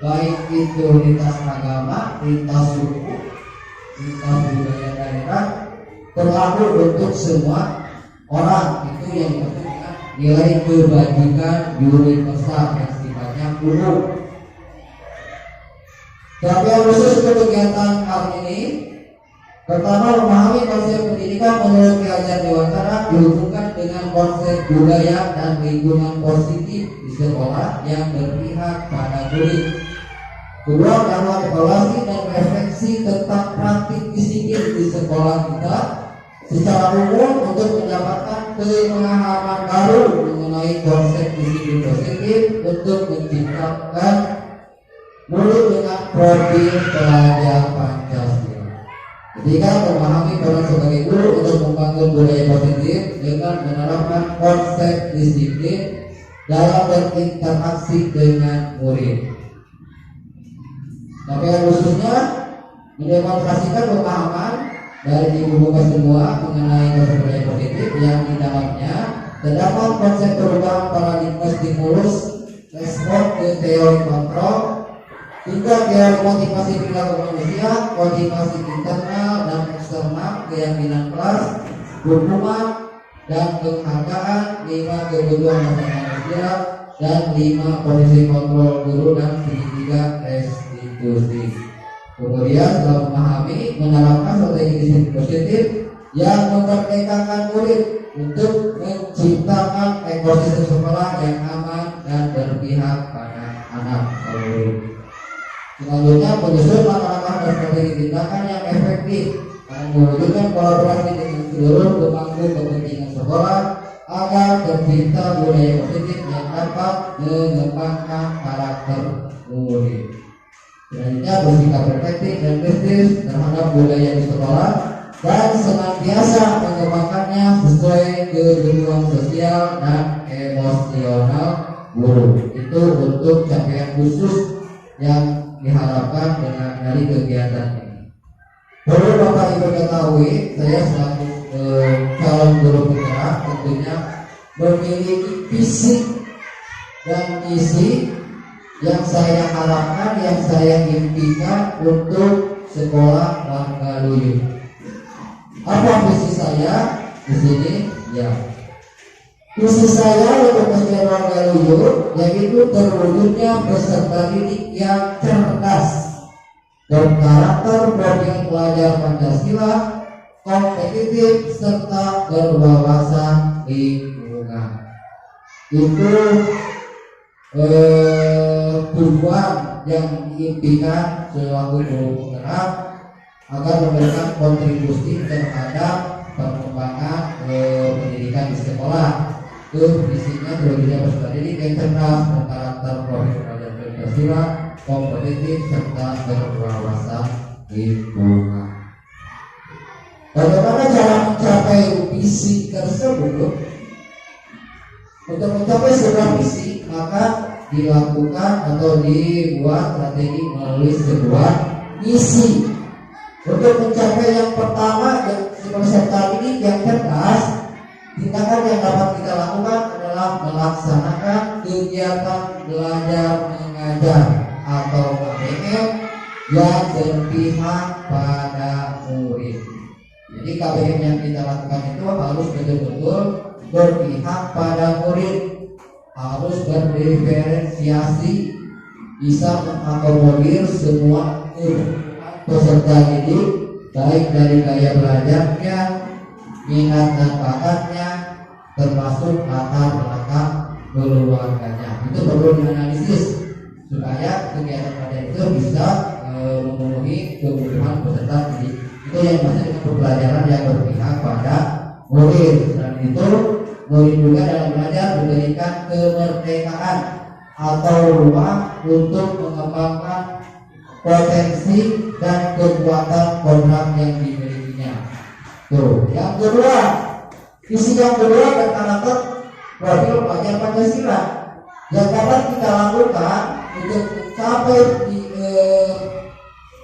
baik itu lintas agama, lintas suku, lintas budaya daerah, berlaku untuk semua orang. Itu yang disebut dengan nilai kebajikan universal yang sifatnya umum. Tapi yang khusus untuk kegiatan hari ini, Pertama, memahami konsep pendidikan menurut Ki Hajar Dewantara dihubungkan dengan konsep budaya dan lingkungan positif di sekolah yang berpihak pada murid. Kedua, bahwa evaluasi dan refleksi tentang praktik disiplin di sekolah kita secara umum untuk mendapatkan pemahaman baru mengenai konsep disiplin positif untuk menciptakan murid dengan profil pelajar Pancasila. Ketiga, memahami peran sebagai guru untuk membangun budaya positif dengan menerapkan konsep disiplin dalam berinteraksi dengan murid. Tapi yang khususnya mendemonstrasikan pemahaman dari ibu bapak semua mengenai konsep budaya positif yang di dalamnya terdapat konsep perubahan paradigma stimulus, respon ke teori kontrol, hingga teori motivasi perilaku manusia, motivasi internal dan eksternal, keyakinan kelas, hukuman dan penghargaan, 5 kebutuhan dasar manusia, dan 5 posisi kontrol guru dan segitiga restitusi. Kemudian setelah memahami, menerapkan strategi disiplin positif yang memerdekakan murid untuk menciptakan ekosistem sekolah yang aman dan berpihak pada anak murid. Selanjutnya, menyusun langkah-langkah dan strategi tindakan yang efektif dan mewujudkan kolaborasi dengan seluruh pemangku kepentingan sekolah agar tercipta budaya positif yang dapat mengembangkan karakter murid. Selanjutnya, bersikap reflektif dan kritis terhadap budaya di sekolah dan senantiasa mengembangkannya sesuai kebutuhan sosial dan emosional guru. Itu untuk capaian khusus yang diharapkan dengan dari kegiatan ini. Perlu Bapak Ibu ketahui, saya selaku calon guru penggerak tentunya memiliki visi dan misi yang saya harapkan, yang saya impikan untuk sekolah Wargaluyut. Apa visi saya di sini? Ya, visi saya untuk sekolah Wargaluyut yaitu terwujudnya peserta didik yang cerdas, berkarakter profil pelajar Pancasila, kompetitif serta berwawasan lingkungan. Itu tujuan yang diimpikan selaku guru penggerak agar memberikan kontribusi terhadap pengembangan pendidikan di sekolah. Itu visinya terwujudnya peserta didik yang cerdas, berkarakter profil pelajar Pancasila, kompetitif serta berwawasan lingkungan. Bagaimana cara mencapai visi tersebut? Untuk mencapai sebuah visi, maka dilakukan atau dibuat strategi melalui sebuah misi. Untuk mencapai yang pertama, yang peserta didik yang cerdas, tindakan yang dapat kita lakukan adalah melaksanakan kegiatan belajar mengajar atau KBM yang berpihak pada murid. Jadi KBM yang kita lakukan itu harus betul-betul berpihak pada murid, harus berdiferensiasi, bisa mengakomodir semua peserta didik, baik dari gaya belajarnya, minat dan bakatnya, termasuk latar belakang keluarganya. Itu perlu dianalisis supaya kegiatan belajar itu bisa memenuhi kebutuhan peserta didik. Itu yang maksud dengan pembelajaran yang berpihak pada murid. Dan itu murid juga dalam belajar diberikan kemerdekaan atau ruang untuk mengembangkan potensi dan kekuatan program yang dimilikinya. Tuh, yang kedua, visi yang kedua berkarakter profil pelajar Pancasila yang dapat kita lakukan untuk mencapai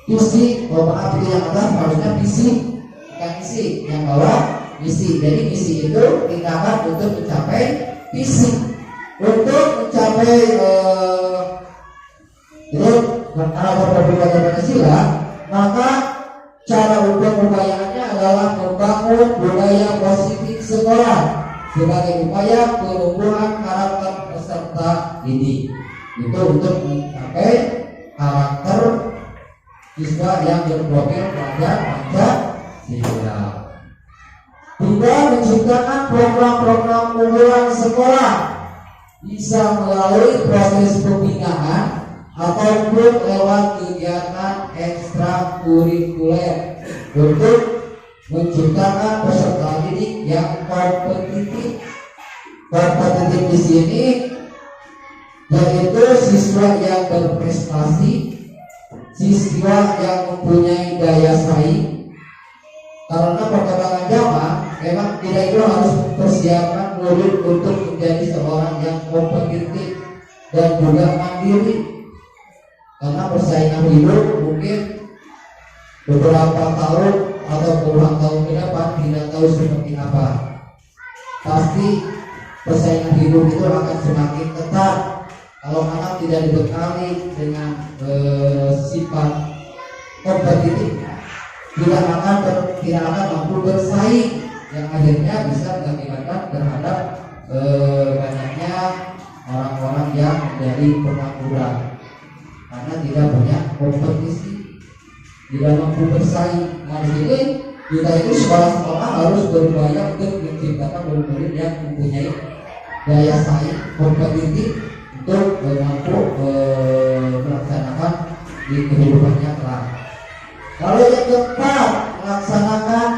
visi, maaf itu yang atas harusnya visi, bukan misi, yang bawah misi. Jadi misi itu tindakan untuk mencapai visi. Untuk mencapai karakter profil pelajar Pancasila, maka cara untuk upayanya adalah membangun budaya positif sekolah sebagai upaya penumbuhan karakter peserta didik. Itu untuk mencapai karakter siswa yang berprofil pelajar Pancasila. Juga menciptakan program-program unggulan sekolah bisa melalui proses pembinaan ataupun lewat kegiatan ekstrakurikuler untuk menciptakan peserta didik yang kompetitif. Kompetitif di sini yaitu siswa yang berprestasi, siswa yang mempunyai daya saing. Karena perkembangan zaman memang kita itu harus persiapkan murid untuk menjadi seorang yang kompetitif dan juga mandiri. Karena persaingan hidup mungkin beberapa tahun atau puluhan tahun ke depan tidak tahu seperti apa. Pasti persaingan hidup itu akan semakin ketat kalau anak tidak dibekali dengan sifat kompetitif, tidak akan mampu bersaing, yang akhirnya bisa mengakibatkan terhadap banyaknya orang-orang yang menjadi pengangguran karena tidak punya kompetisi, tidak mampu bersaing. Nah, di sini kita itu sekolah-sekolah harus berupaya untuk menciptakan murid-murid yang mempunyai daya saing kompetitif untuk mampu melaksanakan di kehidupannya kelak. Lalu yang keempat, melaksanakan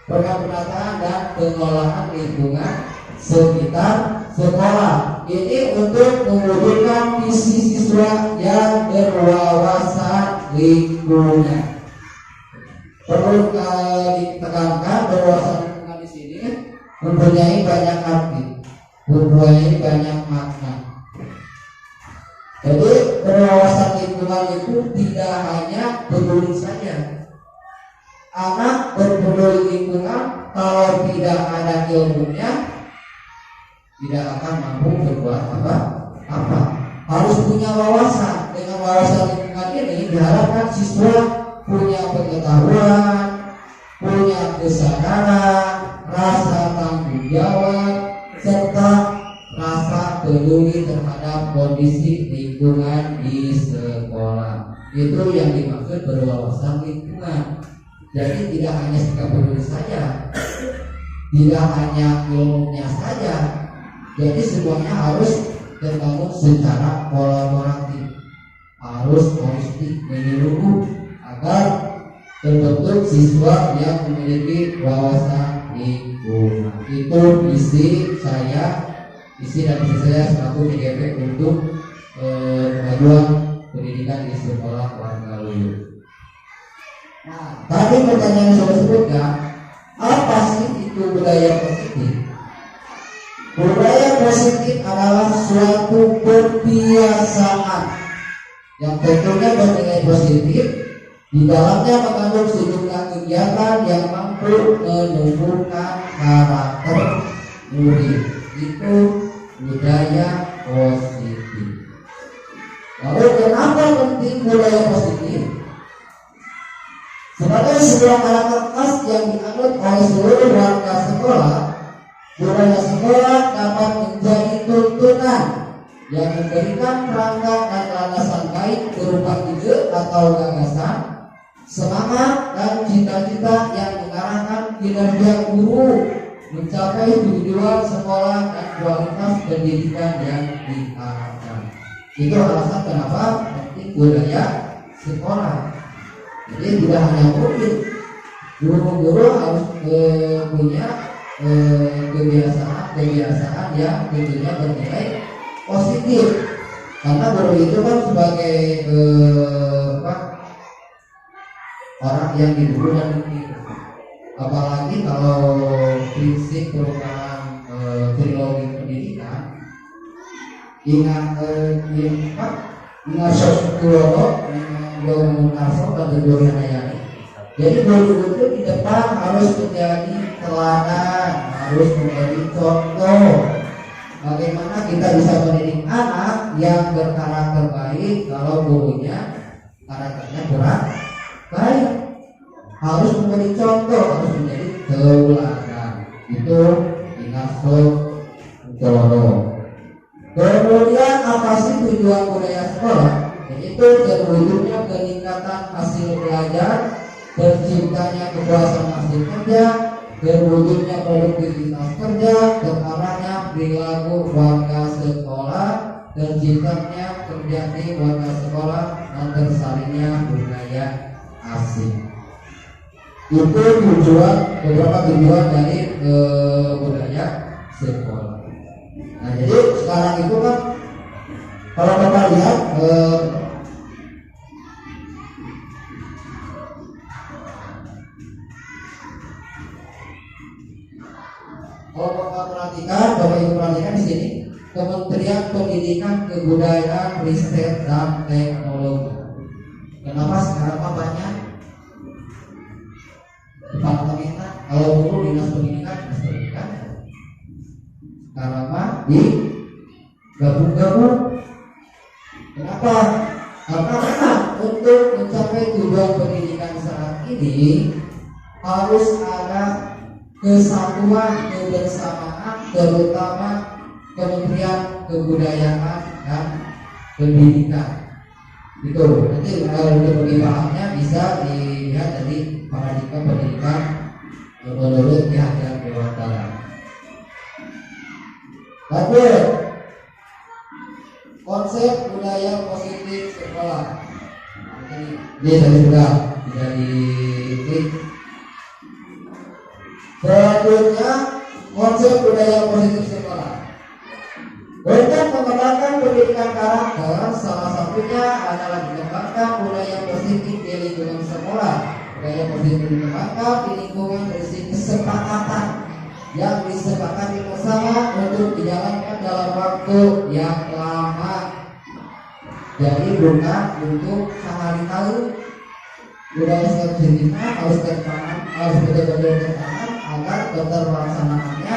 penataan dan pengolahan lingkungan sekitar sekolah. Ini untuk mewujudkan visi siswa yang berwawasan lingkungan. Perlu ditekankan berwawasan lingkungan di sini mempunyai banyak arti, mempunyai banyak makna. Jadi berwawasan lingkungan itu tidak hanya peduli saja. Anak berpeduli lingkungan kalau tidak ada ilmunya tidak akan mampu berbuat apa. Harus punya wawasan. Dengan wawasan lingkungan ini diharapkan siswa punya pengetahuan, punya kesadaran, rasa tanggung jawab, serta rasa peduli terhadap kondisi lingkungan di sekolah. Itu yang dimaksud berwawasan lingkungan. Jadi tidak hanya sikap peduli saja, tidak hanya ilmunya saja. Jadi semuanya harus terbangun secara kolaboratif, harus holistik menyeluruh agar terbentuk siswa yang memiliki wawasan lingkungan. Itu visi dan visi saya selaku TGP untuk kemajuan pendidikan di sekolah warga Luyu. Nah, tadi pertanyaan yang saya sebutkan, apa sih itu budaya positif? Budaya positif adalah suatu kebiasaan yang tentunya bernilai positif. Di dalamnya mengandung sejumlah kegiatan yang mampu menumbuhkan karakter murid. Itu budaya positif. Lalu kenapa penting budaya positif? Sebagai sebuah karakter khas yang dianut oleh seluruh warga sekolah, budaya sekolah dapat menjadi tuntunan yang memberikan kerangka dan landasan baik berupa ide atau gagasan, semangat dan cita-cita yang mengarahkan kinerja guru mencapai tujuan sekolah dan kualitas pendidikan yang diharapkan. Itu alasan kenapa penting budaya sekolah. Jadi tidak hanya murid, guru-guru harus punya kebiasaan yang tentunya bernilai positif. Karena guru itu kan sebagai orang yang didukung dan ditiru. Apalagi kalau prinsip perubahan trilogi pendidikan, ingat Soekarno, Bung Karno dan Bung Hanayani. Jadi guru itu di depan harus menjadi teladan, harus menjadi contoh. Bagaimana kita bisa mendidik anak yang berkarakter baik kalau gurunya karakternya kurang baik. Harus menjadi contoh, harus menjadi teladan. Itu ingat Soekarno. Kemudian apa sih tujuan budaya sekolah? Yaitu terwujudnya peningkatan hasil belajar, terciptanya kepuasan hasil kerja, terwujudnya produktivitas kerja, terarahnya perilaku warga sekolah, terciptanya kerja di warga sekolah, dan tersalinnya budaya asing. Itu beberapa tujuan dari budaya sekolah. Nah, jadi sekarang itu kan kalau kita lihat kalau Bapak perhatikan di sini Kementerian Pendidikan, Kebudayaan, Riset dan Teknologi. Kenapa sekarang banyak departemen? Kalau dulu dinas pendidikan, sekarang mah di gabung-gabung. Kenapa? Karena untuk mencapai tujuan pendidikan saat ini harus ada kesatuan, kebersamaan, terutama Kementerian Kebudayaan dan Pendidikan. Itu nanti kalau lebih pahamnya bisa dilihat dari paradigma pendidikan menurut Yahya Dewantara. Lalu konsep budaya positif sekolah. Ini tadi sudah diklik. Selanjutnya konsep budaya positif sekolah. Untuk mengembangkan pendidikan karakter, salah satunya adalah mengembangkan budaya positif di lingkungan sekolah. Budaya positif dikembangkan di lingkungan berisi kesepakatan yang disepakati bersama untuk dijalankan dalam waktu yang lama. Jadi bukan untuk sehari tahu. Budaya positifnya harus betul-betul tertanam agar keterlaksanaannya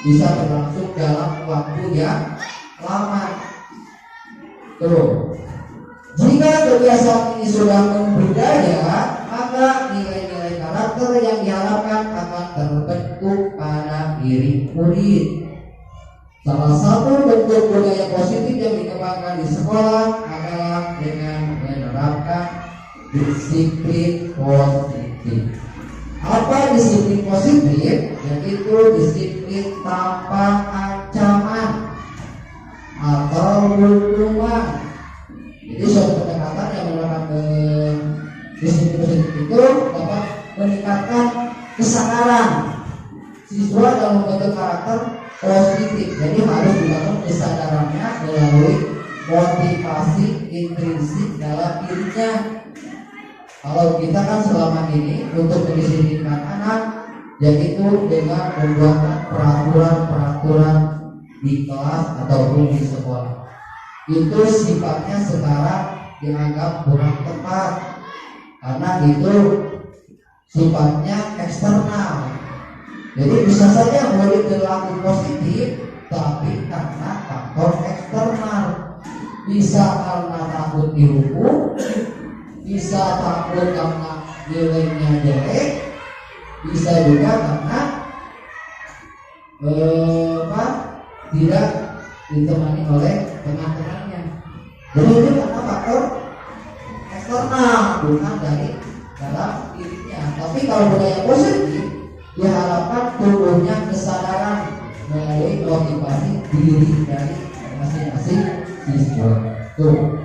bisa berlangsung dalam waktu yang lama. Tuh. Jika kebiasaan ini sudah membudaya, maka nilai-nilai karakter yang diharapkan akan terbentuk pada diri murid. Salah satu bentuk budaya positif yang dikembangkan di sekolah adalah dengan menerapkan disiplin positif. Apa disiplin positif? Yaitu disiplin tanpa ancaman atau hukuman. Jadi suatu pendekatan yang menerapkan disiplin positif itu dapat meningkatkan kesadaran siswa dalam membentuk karakter positif. Jadi harus dibangun kesadarannya melalui motivasi intrinsik dalam dirinya. Kalau kita kan selama ini untuk mendisiplinkan anak, yaitu dengan membuat peraturan-peraturan di kelas ataupun di sekolah, itu sifatnya sekarang dianggap kurang tepat karena itu sifatnya eksternal. Jadi bisa saja murid berlaku positif, tapi karena faktor eksternal, bisa karena takut dihukum, bisa takut karena nilainya jelek, bisa juga karena tidak ditemani oleh teman-temannya. Jadi itu karena faktor eksternal, bukan dari dalam dirinya. Tapi kalau budaya positif diharapkan tumbuhnya kesadaran melalui motivasi diri dari masing-masing siswa. Tuh.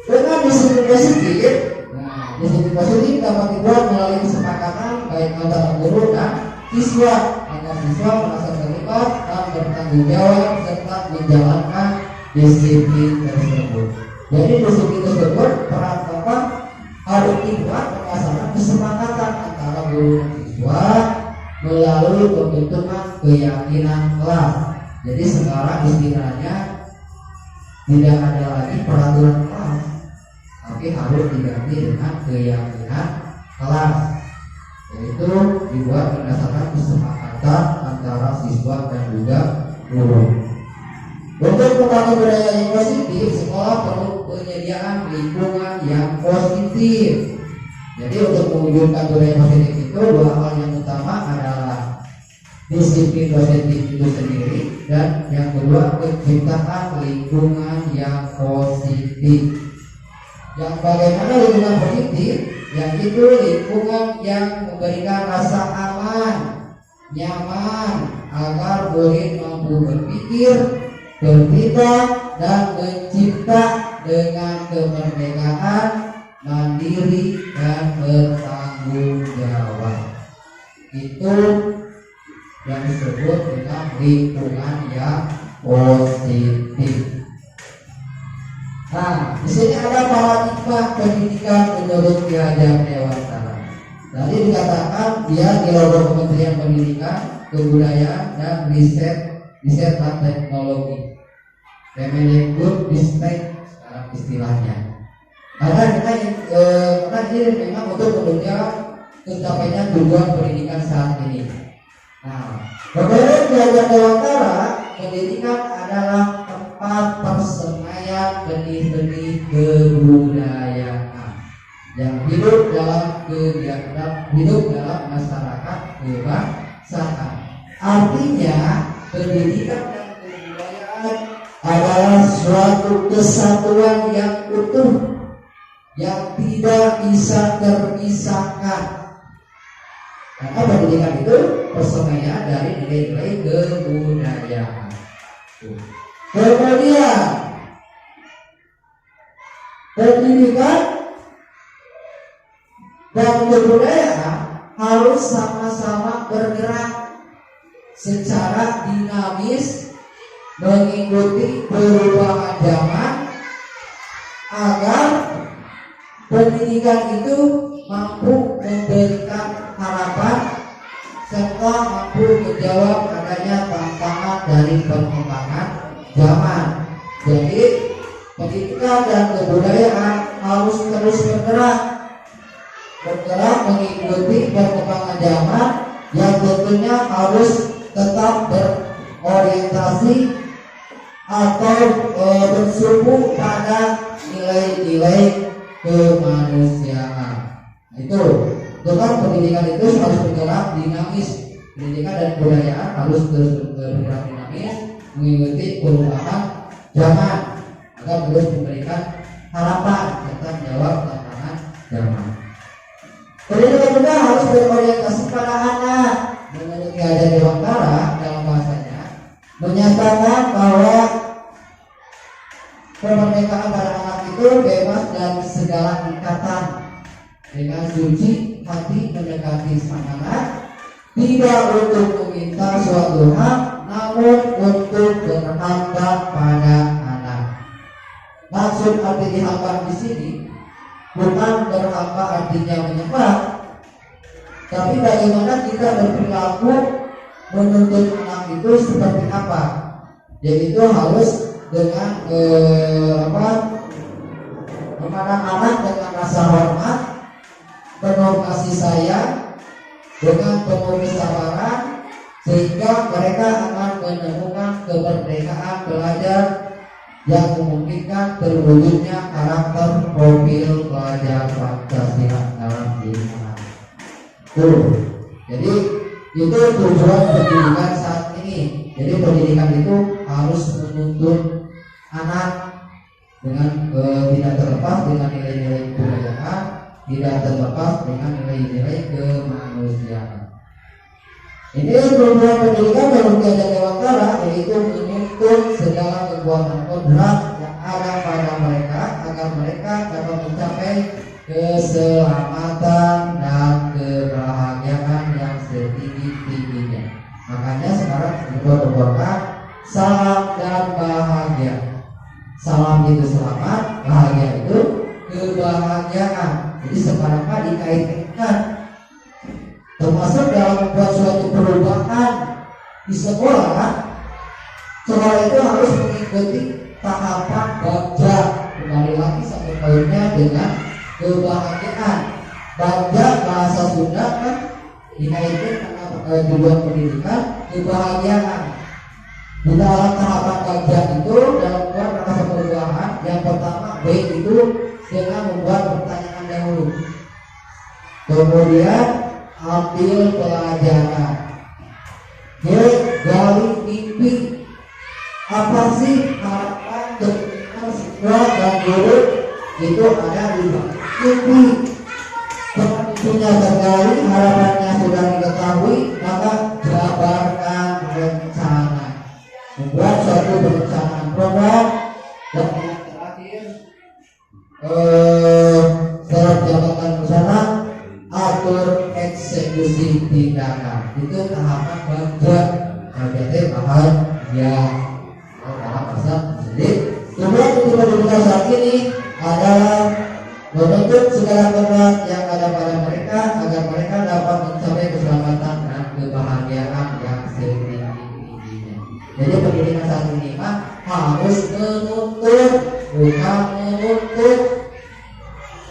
Dengan disiplin positif, disiplin positif dapat dibuat melalui kesepakatan baik antara guru dan siswa agar siswa merasa terlibat dan bertanggung jawab serta menjalankan disiplin tersebut. Jadi disiplin tersebut harus dibuat berdasarkan kesepakatan antara guru dan siswa melalui pembentukan keyakinan kelas. Jadi sekarang istilahnya tidak ada lagi peraturan kelas, tapi harus diganti dengan keyakinan kelas, yaitu dibuat berdasarkan kesepakatan antara siswa dan juga guru. Untuk membangun budaya yang positif, sekolah perlu penyediaan lingkungan yang positif. Jadi untuk mewujudkan budaya positif itu dua hal yang utama adalah disiplin positif itu sendiri dan yang kedua penciptaan lingkungan yang positif. Yang bagaimana lingkungan positif? Yang itu lingkungan yang memberikan rasa aman, nyaman, agar murid mampu berpikir, bertindak, dan mencipta dengan kemerdekaan, mandiri, dan bertanggung jawab. Itu yang disebut dengan lingkungan yang positif. Nah, di sini ada paradigma pendidikan menurut Ki Hajar Dewantara. Tadi dikatakan dia di bawah Kementerian Pendidikan, Kebudayaan, dan Riset dan Teknologi. Kemendikbud Ristek sekarang istilahnya. Karena ini memang untuk menunjang tercapainya tujuan pendidikan saat ini. Nah, menurut Ki Hajar Dewantara, pendidikan adalah tempat persemaian benih-benih kebudayaan yang hidup dalam masyarakat kebangsaan. Artinya, pendidikan dan kebudayaan adalah suatu kesatuan yang utuh yang tidak bisa terpisahkan. Karena pendidikan itu persemaian dari nilai-nilai kebudayaan. Kemudian pendidikan dan kebudayaan harus sama-sama bergerak secara dinamis mengikuti perubahan zaman agar pendidikan itu mampu memberikan harapan serta mampu menjawab adanya tantangan dari perkembangan zaman. Jadi pendidikan dan kebudayaan harus terus bergerak mengikuti perkembangan zaman yang tentunya harus tetap berorientasi atau bersumbu pada nilai-nilai kemanusiaan. Itu kan pendidikan itu harus bergerak dinamis. Pendidikan dan kebudayaan harus terus bergerak dinamis mengikuti perubahan zaman agar terus memberikan harapan serta menjawab tantangan zaman. Pendidikan juga harus berorientasi pada anak. Menurut Ki Hajar Dewantara dalam bahasanya menyatakan bahwa kemerdekaan pada anak itu bebas dari segala ikatan, dengan suci hati mendekati sang anak, tidak untuk meminta suatu hak, namun untuk berhamba pada anak. Maksud arti dihamba di sini bukan berhamba artinya menyembah, tapi bagaimana kita berperilaku menuntut anak itu seperti apa? Yaitu harus dengan memandang anak dengan rasa hormat, penuh kasih sayang, dengan penuh kesabaran, sehingga mereka akan menemukan kemerdekaan belajar yang memungkinkan terwujudnya karakter profil pelajar Pancasila dalam diri anak. Jadi itu tujuan pendidikan saat ini. Jadi pendidikan itu harus menuntun anak dengan tidak terlepas dengan nilai-nilai kebudayaan, tidak terlepas dengan nilai-nilai kemanusiaan. Ini tujuan pendidikan menurut Ki Hajar Dewantara, yaitu menuntun segala kekuatan kodrat yang ada pada mereka agar mereka dapat mencapai keselamatan dan kebahagiaan yang setinggi-tingginya. Makanya sekarang kita berdoa salam dan bahagia. Salam itu selamat, bahagia itu kebahagiaan. Jadi sekarang dikaitkan termasuk dalam membuat suatu perubahan di sekolah. Sekolah itu harus mengikuti tahapan bagja. Kembali lagi satu poinnya dengan kebahagiaan. Bagja bahasa Sunda kan dikaitkan karena tujuan pendidikan kebahagiaan. Di dalam tahapan bagja itu dalam membuat rasa perubahan, yang pertama baik itu dengan membuat pertanyaan dahulu, kemudian ambil pelajaran, gali mimpi apa sih harapan keinginan siswa dan guru itu ada di TV. Punya tergali, harapannya sudah diketahui, maka jabarkan rencana, membuat suatu perencanaan program. Dan yang terakhir, syarat jabatan bersama, atur eksekusi tindakan. Itu tahapan bagian KBT bahan ya dalam bahasa sulit. Kemudian tugas saat ini adalah menuntut segala kekuatan yang ada pada mereka agar mereka dapat mencapai keselamatan dan kebahagiaan yang setinggi-tingginya. Jadi pendidikan saat ini harus menuntut, bukan menuntut.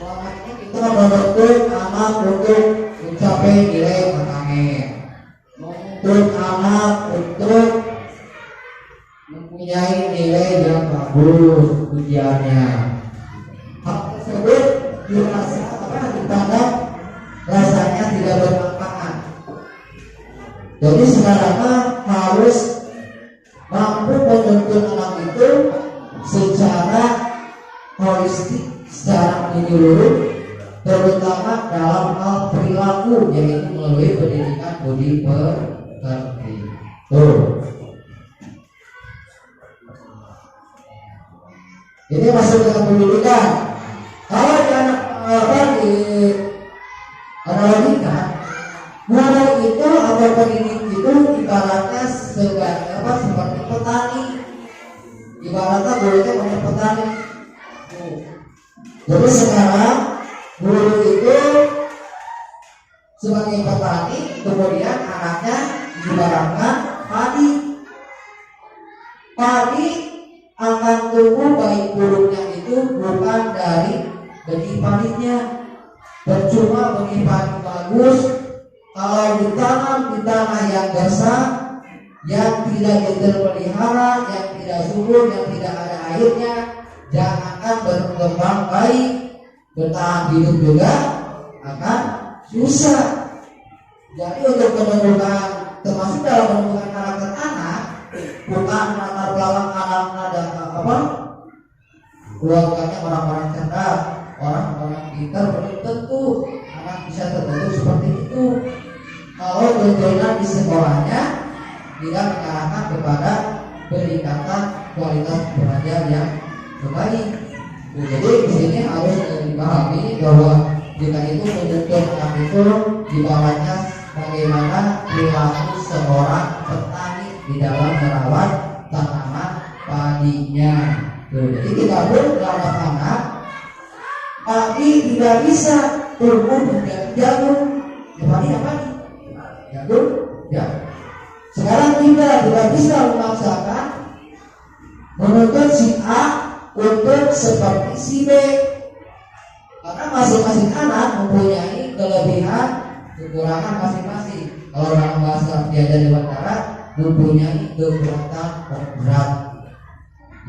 Selama ini kita menuntut anak untuk mencapai nilai akademik, menuntut anak untuk mempunyai nilai yang bagus ujiannya. Hal tersebut dipandang rasanya tidak bermanfaat. Jadi sekarang harus mampu menuntut anak itu secara holistik, secara menyeluruh, terutama dalam hal perilaku, yaitu melalui pendidikan budi pekerti. Ini masuk dalam pendidikan. Kalau di analogikan, guru itu atau pendidik itu ibaratnya seperti petani. Ibaratnya guru itu seperti petani. Jadi sekarang guru itu sebagai petani, kemudian anaknya ibaratkan padi. Padi akan tumbuh baik buruknya itu bukan dari benih padinya. Percuma benih padi bagus kalau ditanam di tanah yang basah, yang tidak dipelihara, yang tidak subur, yang tidak ada airnya, jangankan berkembang baik, bertahan hidup juga akan susah. Jadi untuk menentukan, termasuk dalam menentukan karakter anak, bukan latar belakang anaknya dan keluarganya orang-orang cerdas, orang-orang pintar, belum tentu anak bisa terbentuk seperti itu. Kalau tuntunan di sekolahnya tidak mengarahkan kepada peningkatan kualitas belajar yang terbaik. Jadi di sini harus dipahami bahwa jika itu menuntut anak itu di bawahnya bagaimana perilaku seorang petani di dalam merawat tanaman padinya. Jadi kita pun merawat anak, padi tidak bisa tumbuh menjadi jagung. Ya padi apa nih? Jagung, ya. Sekarang kita tidak bisa memaksakan menuntut si A untuk seperti si B, karena masing-masing anak mempunyai kelebihan kekurangan masing-masing. Kalau dalam bahasa Tiada Dewantara mempunyai kekuatan berat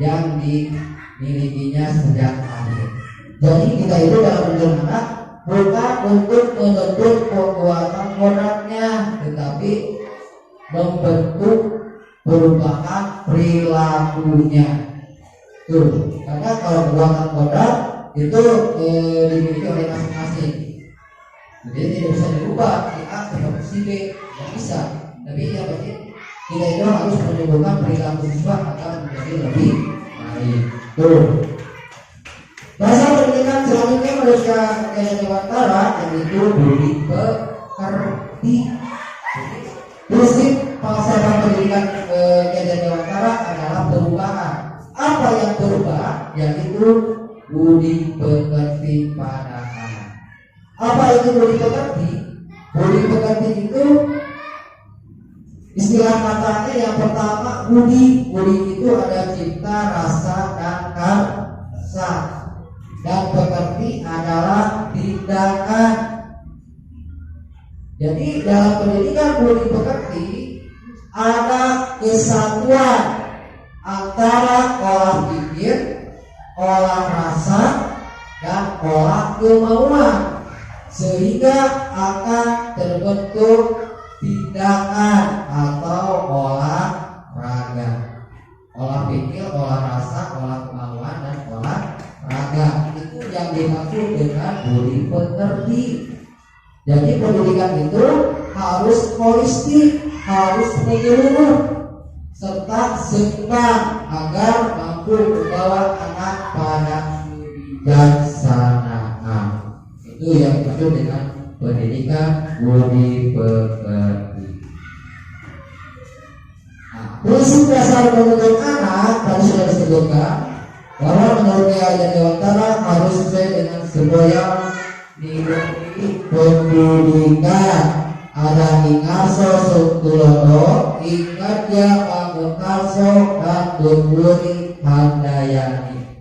yang dimilikinya sejak lahir. Jadi kita itu dalam mendidik anak bukan untuk menuntut kekuatan kodratnya, tetapi membentuk perubahan perilakunya. Tuh, karena kalau kekuatan kodrat itu dimiliki oleh masing-masing. Jadi tidak bisa dirubah kita seperti si B, tidak bisa. Tapi yang penting kita itu harus menumbuhkan perilaku siswa agar menjadi lebih baik. Tuh. Bahasa pendidikan selanjutnya menurut Tiada Dewantara yaitu budi pekerti. Prinsip falsafah pendidikan Tiada Dewantara adalah perubahan. Apa yang berubah? Yaitu budi pekerti pada anak. Apa itu budi pekerti? Budi pekerti itu istilah katanya yang pertama budi. Budi itu ada cipta, rasa, dan karsa. Dan pekerti adalah tindakan. Jadi dalam pendidikan budi pekerti ada kesatuan antara olah pikir, olah rasa, dan olah kemauan, sehingga akan terbentuk tindakan atau olahraga. Olah pikir, olah rasa, olah kemauan, dan olahraga itu Jadi pendidikan itu harus holistik, harus menyeluruh serta seimbang agar mampu membawa anak pada kebijaksanaan. Itu yang dimaksud dengan pendidikan budi pekerti. Prinsip dasar menuntut anak tadi sudah disebutkan bahwa menurut Ki Dewantara harus sesuai dengan semboyan nilai pendidikan. Ada ingarso sutulodo, ingat ya pangukarso dan tumburi handayani.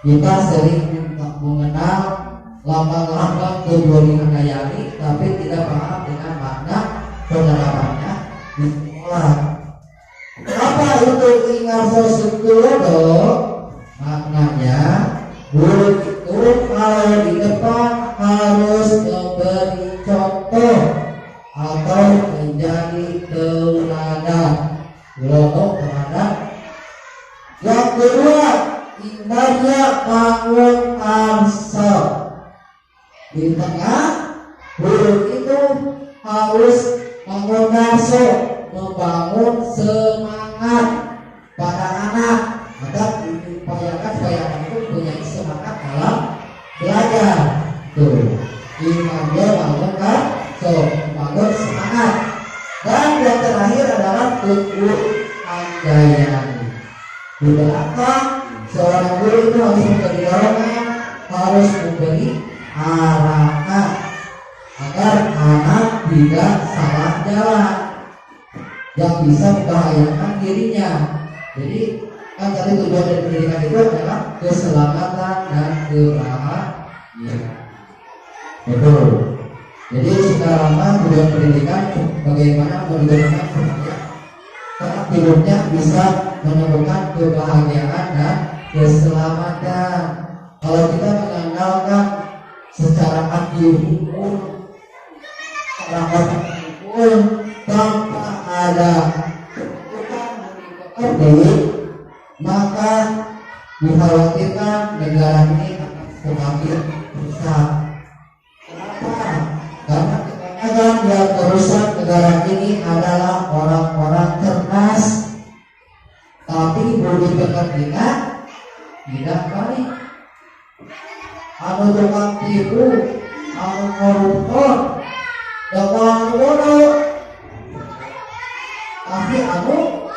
Kita sering mengenal lambang-lambang tumburi handayani, tapi tidak paham dengan makna penerapannya di sekolah. Apa itu ingarso sutulodo? Maknanya guru itu kalau di depan harus memberi contoh atau menjadi teladan. Contoh teladan. Yang kedua, indahnya bangun arsa. Di tengah guru itu harus mengondarso, membangun semangat pada anak agar diupayakan supaya anak itu punya semangat dalam belajar. Tuh, imannya bangun kan, bangun semangat. Dan yang terakhir adalah tubuh andayani. Di belakang seorang guru itu harus memberi dorongan, harus memberi arahan agar anak tidak salah jalan yang bisa membahayakan dirinya. Jadi kan tadi tujuan dari pendidikan itu adalah keselamatan dan kebahagiaan. Betul. Jadi sudah lama tujuan pendidikan bagaimana menggunakan pendidikan karena hidupnya bisa menemukan kebahagiaan dan keselamatan. Kalau kita mengandalkan secara aktif hukum, tanpa ada maka dikhawatirkan negara ini akan semakin rusak. Kenapa? Karena kebanyakan yang merusak negara ini adalah orang-orang cerdas, tapi budi pekertinya tidak baik. Anu tukang tipu, anu koruptor, tukang bodoh, tapi anu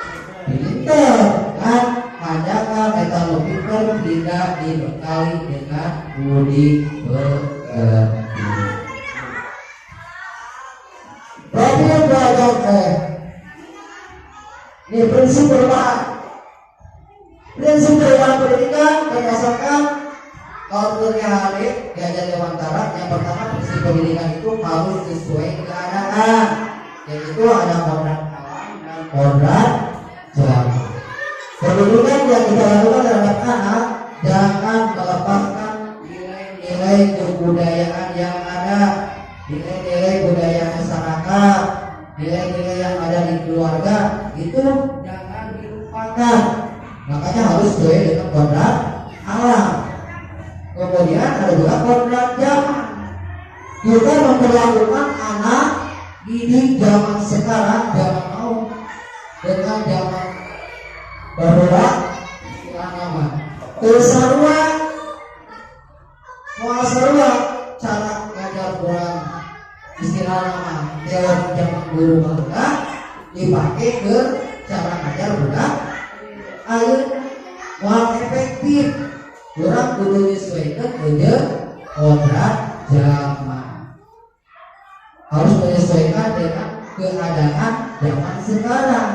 pinter kan, ajakan metode pinter tidak dibekali dengan budi pekerti. Profil belajar ini prinsip perubahan. Prinsip perubahan pendidikan berdasarkan autornya Halid Ki Dewantara. Yang pertama, prinsip pendidikan itu harus sesuai keadaan, yaitu ada kodrat alam dan kodrat jamaah. Pendidikan yang kita lakukan terhadap anak jangan melepaskan nilai-nilai kebudayaan yang ada, nilai-nilai budaya masyarakat, nilai-nilai yang ada di keluarga itu jangan dilupakan. Makanya harus sesuai dengan kodrat alam. Kemudian ada juga kodrat zaman. Kita memperlakukan anak didik zaman sekarang, zaman now dengan zaman bahwa istilah nama tersarua muasarua cara ngajar kurang istilah nama teori zaman guru bangga dipakai ke cara ngajar budak ayo mau efektif kurang kudu menyesuaikan dengan kodrat zaman, harus menyesuaikan dengan keadaan zaman sekarang.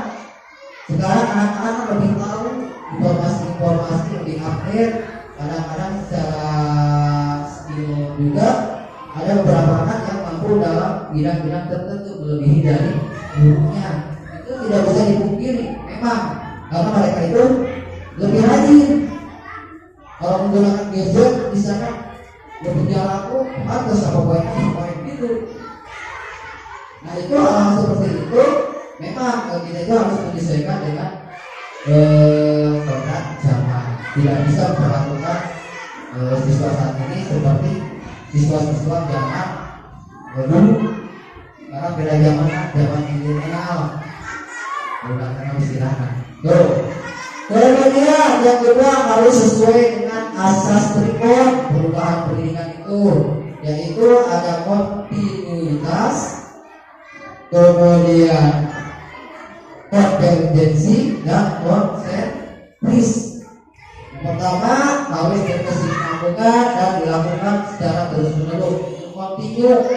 Sekarang anak-anak lebih tahu informasi-informasi lebih update. Kadang-kadang secara skill juga ada beberapa anak yang mampu dalam bidang-bidang tertentu melebihi dari gurunya. Itu tidak bisa dipungkiri memang, karena mereka itu lebih rajin. Kalau menggunakan gadget di sana lebih laku, pantas apa poin gitu. Nah itu hal seperti itu memang kita itu harus menyesuaikan dengan kodrat zaman. Tidak bisa memperlakukan siswa saat ini seperti siswa-siswa zaman dulu karena beda zaman milenial bukan karena istirahat. Tuh. Kemudian yang kedua harus sesuai dengan asas tripod perubahan pendidikan itu, yaitu ada kontinuitas, kemudian konvergensi dan konsentris. Pertama harus berkesinambungan dan dilakukan secara terus-menerus, kontinu.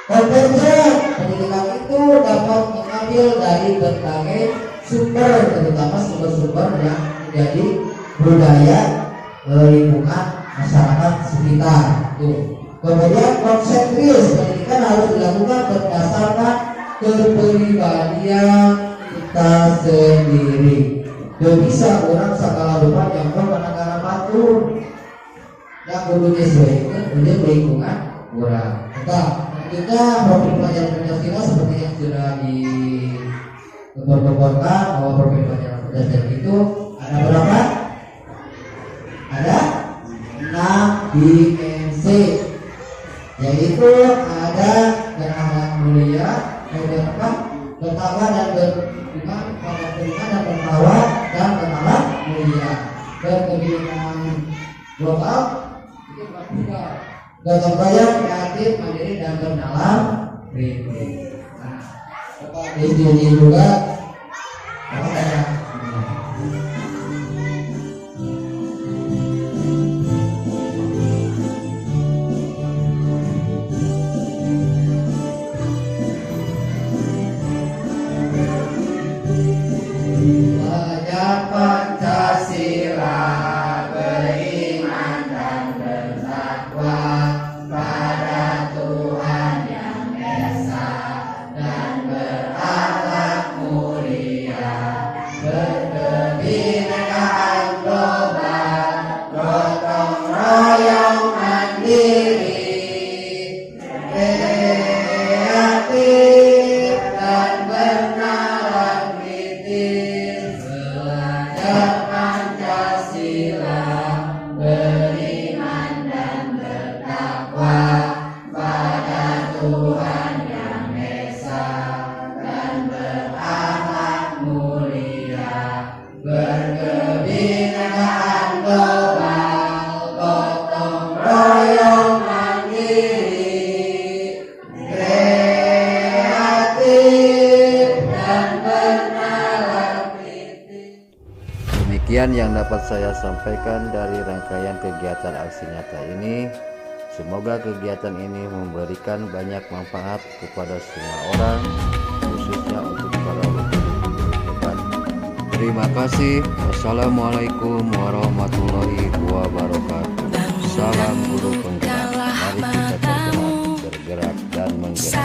Konvergen, pendidikan itu dapat mengambil dari berbagai sumber, terutama sumber-sumber yang menjadi budaya lingkungan masyarakat sekitar. Tuh. Kemudian konsentris, pendidikan harus dilakukan berdasarkan kepribadian kita sendiri. Gak bisa orang segala rupa yang negara batur yang kudu disesuaikan dengan lingkungan orang. Kita profil pelajaran Pancasila seperti yang sudah dilaporkan bahwa profil pelajaran Pancasila itu ada berapa? Ada 6 dimensi, yaitu ada kenalan mulia, bertakwa dan beriman pada Tuhan dan bertakwa dan kenalan mulia, berkebinekaan global itu juga gotong royong, kreatif, mandiri dan bernalar kritis. Nah, di sini juga apa ya? Belajar Pancasila, beriman dan bertakwa pada Tuhan Yang Esa dan berakhlak mulia, berkebinekaan global, gotong royong mandiri, kreatif dan bernalar kritis. Belajar Pancasila, beriman dan bertakwa pada Tuhan Yang Esa dan berakhlak mulia, berkebinekaan global, gotong royong mandiri, kreatif dan bernalar kritis. Demikian yang dapat saya sampaikan dari rangkaian kegiatan aksi nyata ini. Semoga kegiatan ini memberikan banyak manfaat kepada semua orang, khususnya untuk para guru depan. Terima kasih. Wassalamualaikum warahmatullahi wabarakatuh. Salam guru penggerak. Mari kita bergerak dan menggerak.